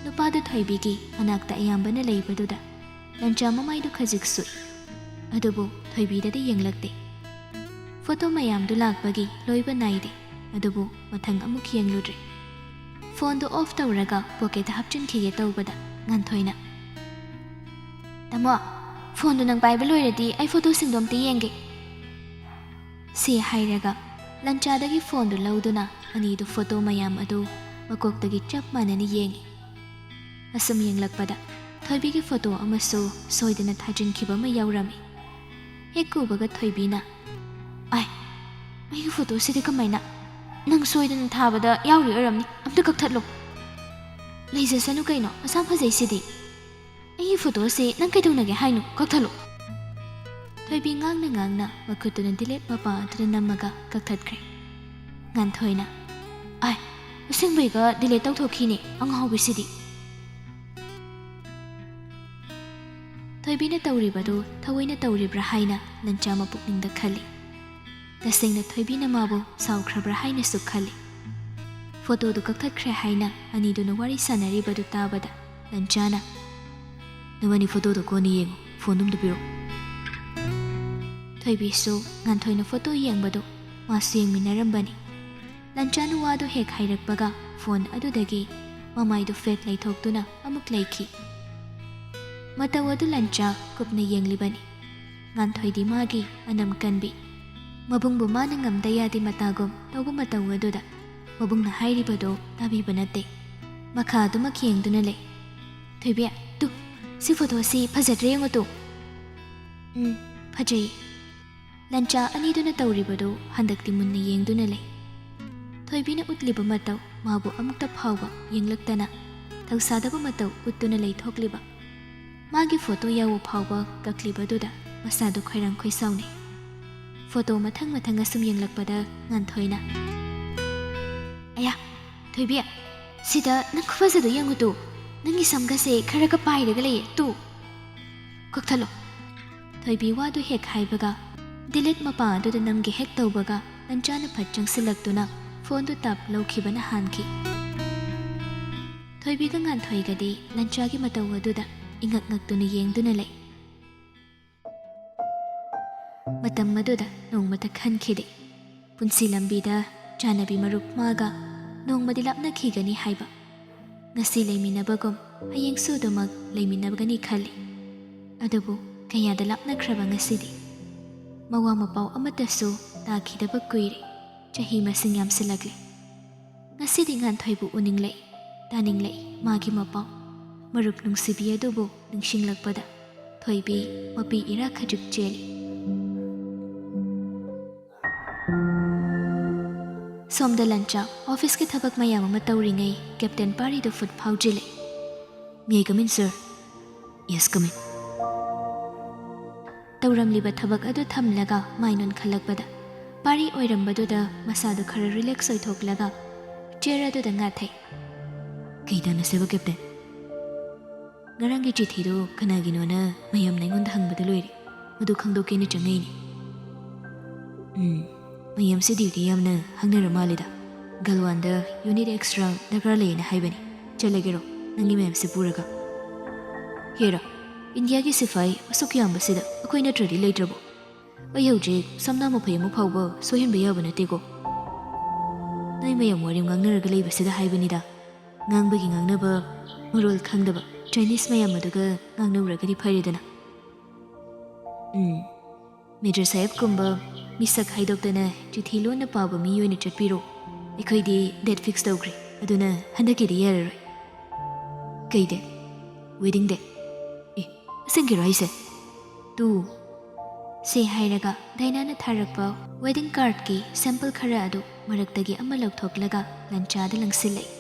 ꯅꯨꯄꯥꯗꯨ ꯊꯣꯏꯕꯤꯒꯤ ꯃꯅꯥꯛꯇ ꯑꯌꯥꯝꯕꯅ ꯂꯩꯕꯗꯨꯗ ꯂꯟꯆꯥ ꯃꯃꯥꯏꯗꯨ ꯈꯖꯤꯛ ꯁꯨꯏ, ꯑꯗꯨꯕꯨ ꯊꯣꯏꯕꯤꯗꯗꯤ ꯌꯦꯡꯂꯛꯇꯦ꯫ ꯐꯣꯇꯣ ꯃꯌꯥꯝꯗꯨ ꯂꯥꯛꯄꯒꯤ ꯂꯣꯏꯕ ナꯏꯗꯦ, ꯑꯗꯨꯕꯨ ꯃꯊꯪ ꯑꯃꯨꯛ ꯌꯦꯡꯂꯨꯗ꯭ꯔꯦ꯫ ꯐꯣꯟꯗꯨ ꯑꯣꯐ ꯇꯧꯔꯒ ꯄꯣꯀꯦꯠꯇ ꯍꯥꯞꯆꯤꯟꯈꯤꯒꯦ ꯇꯧꯕꯗ ꯉꯥꯟꯊꯣꯏꯅ, "ꯇꯥꯃꯣ, ꯐꯣꯟꯗꯨ ꯅꯪ ꯄꯥꯏꯕ ꯂꯣꯏꯔꯗꯤ ꯑꯩ ꯐꯣꯇꯣꯁꯤꯡꯗꯣ ꯑꯝꯇ ꯌꯦꯡꯒꯦ." ꯁꯤ ꯍꯥꯏꯔꯒ ꯂꯟꯆꯥꯗꯒꯤ ꯐꯣꯟꯗꯨ ꯂꯧꯗꯨꯅ ꯑꯅꯤꯗꯨ ꯐꯣꯇꯣ ꯃꯌꯥꯝ ꯑꯗꯨ ꯃꯀꯣꯛꯇꯒꯤ ꯆꯞ ꯃꯥꯟꯅꯅ ꯌꯦꯡꯉꯤ꯫ ꯑꯁꯨꯝ ꯌꯦꯡꯂꯛꯄꯗ ꯊꯣꯏꯕꯤꯒꯤ ꯐꯣꯇꯣ ꯑꯃꯁꯨ ꯁꯣꯏꯗꯅ ꯊꯥꯖꯤꯟꯈꯤꯕ ꯑꯃ ꯌꯥꯎꯔꯝꯃꯤ꯫ ꯍꯦꯛ ꯎꯕꯒ ꯊꯣꯏꯕꯤꯅ, "ꯑꯥꯏ, ꯑꯩꯒꯤ ꯐꯣꯇꯣꯁꯤꯗꯤ ꯀꯃꯥꯏꯅ? ꯅꯪ ꯁꯣꯏꯗꯅ ꯊꯥꯕꯗ ꯌꯥꯎꯔꯤ ꯑꯣꯏꯔꯝꯅꯤ, ꯑꯝꯇ ꯀꯛꯊꯠꯂꯣ." "ꯂꯩꯖꯁꯅꯨ ꯀꯩꯅꯣ, ꯑꯁꯥꯝ ꯐꯖꯩꯁꯤꯗꯤ. ꯑꯩꯒꯤ ꯐꯣꯇꯣꯁꯤ ꯅꯪ ꯀꯩꯗꯧꯅꯒꯦ ꯍꯥꯏꯅꯣ? ꯀꯛꯊꯠꯂꯣ." ꯊꯣꯏꯕꯤ ꯉꯥꯡꯅ ꯃꯈꯨꯠꯇꯨꯅ ꯗꯤꯂꯦꯠ ꯃꯄꯥ ꯑꯗꯨꯗ ꯅꯝꯃꯒ ꯀꯛꯊꯠꯈ꯭ꯔꯦ꯫ ꯉꯥꯟꯊꯣꯏꯅ, "ꯑꯥꯏ, ꯑꯁꯦꯡꯕꯩꯒ ꯗꯤꯂꯦꯠ ꯇꯧꯊꯣꯛꯈꯤꯅꯦ, ꯑꯉꯥꯎꯕꯤꯁꯤꯗꯤ." ꯊꯣꯏꯕꯤꯅ ꯇꯧꯔꯤꯕꯗꯨ ꯊꯑꯣꯏꯅ ꯇꯧꯔꯤꯕ꯭ꯔꯥ ꯍꯥꯏꯅ ꯂꯟꯆꯥ ꯃꯄꯨꯛꯅꯤꯡꯗ ꯈꯜꯂꯤ꯫ ꯇꯁꯦꯡꯅ ꯊꯣꯏꯕꯤꯅ ꯃꯥꯕꯨ ꯁꯥꯎꯈ꯭ꯔꯕ꯭ꯔꯥ ꯍꯥꯏꯅꯁꯨ ꯈꯜꯂꯤ꯫ ꯐꯣꯇꯣꯗꯨ ꯀꯛꯊꯠꯈ꯭ꯔꯦ ꯍꯥꯏꯅ ꯑꯅꯤꯗꯨꯅ ꯋꯥꯔꯤ ꯁꯥꯟꯅꯔꯤꯕꯗꯨ ꯇꯥꯕꯗ ꯂꯟꯆꯥꯅ, "ꯅꯕꯥꯅꯤ ꯐꯣꯇꯣꯗꯣ ꯀꯣꯟꯅ ꯌꯦꯡꯉꯨ, ꯐꯣꯟꯗꯨꯝꯗ ꯄꯤꯔꯛꯑꯣ." ꯊꯣꯏꯕꯤꯁꯨ ꯉꯥꯟꯊꯣꯏꯅ ꯐꯣꯇꯣ ꯌꯦꯡꯕꯗꯨ ꯃꯥꯁꯨ ꯌꯦꯡꯃꯤꯟꯅꯔꯝꯕꯅꯤ꯫ ꯂꯟꯆꯥꯅ ꯋꯥꯗꯨ ꯍꯦꯛ ꯍꯥꯏꯔꯛꯄꯒ ꯐꯣꯟ ꯑꯗꯨꯗꯒꯤ ꯃꯃꯥꯏꯗꯨ ꯐꯦꯠ ꯂꯩꯊꯣꯛꯇꯨꯅ ꯑꯃꯨꯛ ꯂꯩꯈꯤ꯫ ꯃꯇꯧ ꯑꯗꯨ ꯂꯟꯆꯥ ꯀꯨꯞꯅ ꯌꯦꯡꯂꯤꯕꯅꯤ꯫ ꯉꯥꯟꯊꯣꯏꯗꯤ ꯃꯥꯒꯤ ꯑꯅꯝ ꯀꯟꯕꯤ, ꯃꯕꯨꯡꯕꯨ ꯃꯥꯅ ꯉꯝꯗ ꯌꯥꯗꯦ ꯃꯇꯥꯒꯨꯝ ꯇꯧꯕ ꯃꯇꯧ ꯑꯗꯨꯗ ꯃꯕꯨꯡꯅ ꯍꯥꯏꯔꯤꯕꯗꯣ ꯇꯥꯕꯤꯕ ꯅꯠꯇꯦ꯫ ꯃꯈꯥ ꯑꯗꯨꯃꯛ ꯌꯦꯡꯗꯨꯅ ꯂꯩ꯫ ꯊꯣꯏꯕꯤ, ꯇꯨ ꯁꯤ ꯐꯣꯇꯣꯁꯤ ꯐꯖꯗ꯭ꯔꯦ ꯌꯦꯡꯉꯨ ꯇꯨ꯫ ꯐꯖꯩ꯫ ꯂꯟꯆꯥ ꯑꯅꯤꯗꯨꯅ ꯇꯧꯔꯤꯕꯗꯨ ꯍꯟꯗꯛꯇꯤ ꯃꯨꯟꯅ ꯌꯦꯡꯗꯨꯅ ꯂꯩ꯫ ꯊꯣꯏꯕꯤꯅ ꯎꯠꯂꯤꯕ ꯃꯇꯧ ꯃꯥꯕꯨ ꯑꯃꯨꯛꯇ ꯐꯥꯎꯕ ꯌꯦꯡꯂꯛꯇꯅ ꯊꯧꯁꯥꯗꯕ ꯃꯇꯧ ꯎꯠꯇꯨꯅ ꯂꯩꯊꯣꯛꯂꯤꯕ, ꯃꯥꯒꯤ ꯐꯣꯇꯣ ꯌꯥꯎꯕ ꯐꯥꯎꯕ ꯀꯛꯂꯤꯕꯗꯨꯗ ꯃꯁꯥꯗꯨ ꯈꯣꯏꯔꯥꯡ ꯈꯣꯏꯁꯥꯎꯅꯩ꯫ ꯐꯣꯇꯣ ꯃꯊꯪ ꯃꯊꯪ ꯑꯁꯨꯝ ꯌꯦꯡꯂꯛꯄꯗ ꯉꯥꯟꯊꯣꯏꯅ, ꯑꯌꯥ ꯊꯣꯏꯕꯤ, ꯁꯤꯗ ꯅꯪ ꯈꯨꯐꯖꯗꯣ ꯌꯦꯡꯉꯨ ꯇꯨ, ꯅꯪꯒꯤ ꯁꯝꯒꯁꯦ ꯈꯔꯒ ꯄꯥꯏꯔꯒ ꯂꯩꯌꯦ ꯇꯨ, ꯀꯛꯊꯠꯂꯣ꯫ ꯊꯣꯏꯕꯤ ꯋꯥꯗꯨ ꯍꯦꯛ ꯍꯥꯏꯕꯒ ꯗꯤꯂꯤꯠ ꯃꯄꯥ ꯑꯗꯨꯗ ꯅꯝꯒꯦ ꯍꯦꯛ ꯇꯧꯕꯒ ꯂꯟꯆꯥꯅ ꯐꯠ ꯆꯪꯁꯤꯜꯂꯛꯇꯨꯅ ꯐꯣꯟꯗꯨ ꯇꯞ ꯂꯧꯈꯤꯕꯅ ꯍꯥꯟꯈꯤ꯫ ꯊꯣꯏꯕꯤꯒ ꯉꯥꯟꯊꯣꯏꯒꯗꯤ ꯂꯟꯆꯥꯒꯤ ꯃꯇꯧ ꯑꯗꯨꯗ ꯏꯉꯛ ꯉꯛꯇꯨꯅ ꯌꯦꯡꯗꯨꯅ ꯂꯩ꯫ ꯃꯇꯝ ꯑꯗꯨꯗ ꯅꯣꯡꯃꯇ ꯈꯟꯈꯤꯗꯦ ꯄꯨꯟꯁꯤ ꯂꯝꯕꯤꯗ ꯆꯥꯟꯅꯕꯤ ꯃꯔꯨꯞ ꯃꯥꯒ ꯅꯣꯡꯃꯗꯤ ꯂꯥꯞꯅꯈꯤꯒꯅꯤ ꯍꯥꯏꯕ꯫ ꯉꯁꯤ ꯂꯩꯃꯤꯟꯅꯕꯒꯨꯝ ꯍꯌꯦꯡꯁꯨ ꯑꯗꯨꯃꯛ ꯂꯩꯃꯤꯟꯅꯒꯅꯤ ꯈꯜꯂꯤ꯫ ꯑꯗꯨꯕꯨ ꯀꯌꯥꯗ ꯂꯥꯞꯅꯈ꯭ꯔꯕ ꯉꯁꯤꯗꯤ꯫ ꯃꯋꯥ ꯃꯄꯥꯎ ꯑꯃꯠꯇꯁꯨ ꯇꯥꯈꯤꯗꯕ ꯀꯨꯏꯔꯦ, ꯆꯍꯤ ꯃꯁꯤꯡ ꯌꯥꯝꯁꯤꯜꯂꯛꯂꯦ꯫ ꯉꯁꯤꯗꯤ ꯉꯥꯟꯊꯣꯏꯕꯨ ꯎꯅꯤꯡꯂꯛꯏ, ꯇꯥꯅꯤꯡꯂꯛꯏ ꯃꯥꯒꯤ ꯃꯄꯥꯎ꯫ ꯃꯔꯨꯞ ꯅꯨꯡꯁꯤꯕꯤ ꯑꯗꯨꯕꯨ ꯅꯤꯡꯁꯤꯡꯂꯛꯄꯗ ꯊꯣꯏꯕꯤ ꯃꯄꯤ ꯏꯔꯥ ꯈꯖꯤꯛ ꯆꯦꯜꯂꯤ꯫ ꯁꯣꯝꯗ ꯂꯟꯆꯥ ꯑꯣꯐꯤꯁꯀꯤ ꯊꯕꯛ ꯃꯌꯥꯝ ꯑꯃ ꯇꯧꯔꯤꯉꯩ ꯀꯦꯞꯇꯦꯟ ꯄꯥꯔꯤꯗꯨ ꯐꯨꯠ ꯐꯥꯎꯖꯤꯜꯂꯦ꯫ ꯃꯦ ꯑꯥꯏ ꯀꯝ ꯏꯟ ꯁꯔ? ꯌꯦꯁ, ꯀꯝ ꯏꯟ꯫ ꯇꯧꯔꯝꯂꯤꯕ ꯊꯕꯛ ꯑꯗꯨ ꯊꯝꯂꯒ ꯃꯥꯏ ꯅꯣꯟꯈꯠꯂꯛꯄꯗ ꯄꯥꯔꯤ ꯑꯣꯏꯔꯝꯕꯗꯨꯗ ꯃꯁꯥꯗꯨ ꯈꯔ ꯔꯤꯂꯦꯛꯁ ꯑꯣꯏꯊꯣꯛꯂꯒ ꯆꯤꯌꯔ ꯑꯗꯨꯗ ꯉꯥꯊꯩ꯫ ꯀꯩ ꯇꯥꯟꯅꯁꯦꯕ ꯀꯦꯞꯇꯦꯟ? ꯉꯔꯥꯡꯒꯤ ꯆꯤꯊꯤꯗꯨ ꯀꯅꯥꯒꯤꯅꯣꯅ ꯃꯌꯥꯝꯅ ꯑꯩꯉꯣꯟꯗ ꯍꯪꯕꯗ ꯂꯣꯏꯔꯦ, ꯃꯗꯨ ꯈꯪꯗꯣꯛꯀꯦꯅ ꯆꯪꯉꯛꯏꯅꯤ꯫ ꯃꯌꯥꯝꯁꯦ ꯗ꯭ꯌꯨꯇꯤ ꯌꯥꯝꯅ ꯍꯪꯅꯔ ꯃꯥꯜꯂꯤꯗ꯫ ꯒꯜꯋꯥꯟꯗ ꯌꯨꯅꯤꯠ ꯑꯦꯛꯁꯇ꯭ꯔꯥ ꯗꯔꯀꯥꯔ ꯂꯩꯌꯦꯅ ꯍꯥꯏꯕꯅꯤ꯫ ꯆꯠꯂꯒꯦꯔꯣ ꯅꯪꯒꯤ ꯃꯌꯥꯝꯁꯦ ꯄꯨꯔꯒ? ꯍꯦꯔꯥ, ꯏꯟꯗꯤꯌꯥꯒꯤ ꯁꯤꯐꯥꯏ ꯑꯁꯨꯛ ꯌꯥꯝꯕꯁꯤꯗ ꯑꯩꯈꯣꯏ ꯅꯠꯇ꯭ꯔꯗꯤ ꯂꯩꯇ꯭ꯔꯕꯣ? ꯑꯩ ꯍꯧꯖꯤꯛ ꯁꯝꯅꯥ ꯃꯐꯩ ꯑꯃ ꯐꯥꯎꯕ ꯁꯣꯏꯍꯟꯕ ꯌꯥꯕ ꯅꯠꯇꯦꯀꯣ꯫ ꯅꯣꯏ ꯃꯌꯥꯝ ꯋꯥꯔꯤ ꯉꯥꯡꯅꯔꯒ ꯂꯩꯕꯁꯤꯗ ꯍꯥꯏꯕꯅꯤꯗ꯫ ꯉꯥꯡꯕꯒꯤ ꯉꯥꯡꯅꯕ, ꯃꯔꯣꯜ ꯈꯪꯗꯕ ꯆꯥꯏꯅꯤꯁ ꯃꯌꯥꯝ ꯑꯗꯨꯒ ꯉꯥꯡꯅꯧꯔꯒꯗꯤ ꯐꯔꯦꯗꯅ꯫ ꯃꯦꯖꯔ ꯁꯥꯍꯦꯕꯀꯨꯝꯕ ꯃꯤꯁꯛ ꯍꯥꯏꯗꯣꯛꯇꯅ ꯆꯤꯊꯤ ꯂꯣꯟꯅ ꯄꯥꯕ ꯃꯤ ꯑꯣꯏꯅ ꯆꯠꯄꯤꯔꯣ꯫ ꯑꯩꯈꯣꯏꯗꯤ ꯗꯦꯠ ꯐꯤꯛꯁ ꯇꯧꯈ꯭ꯔꯦ, ꯑꯗꯨꯅ ꯍꯟꯗꯛꯀꯤꯗꯤ ꯌꯥꯔꯔꯣꯏ꯫ ꯀꯩ ꯗꯦꯠ? Wedding date? ꯑꯁꯦꯡꯀꯤꯔꯣ ꯍꯥꯏꯁꯦ? ꯇꯨ ꯁꯤ ꯍꯥꯏꯔꯒ ꯗꯥꯏꯅꯥꯅ ꯊꯥꯔꯛꯄ ꯋꯦꯗꯤꯡ ꯀꯥꯔꯗꯀꯤ ꯁꯦꯝꯄꯜ ꯈꯔ ꯑꯗꯨ ꯃꯔꯛꯇꯒꯤ ꯑꯃ ꯂꯧꯊꯣꯛꯂꯒ ꯂꯟꯆꯥꯗ ꯂꯪꯁꯤꯜꯂꯛꯏ꯫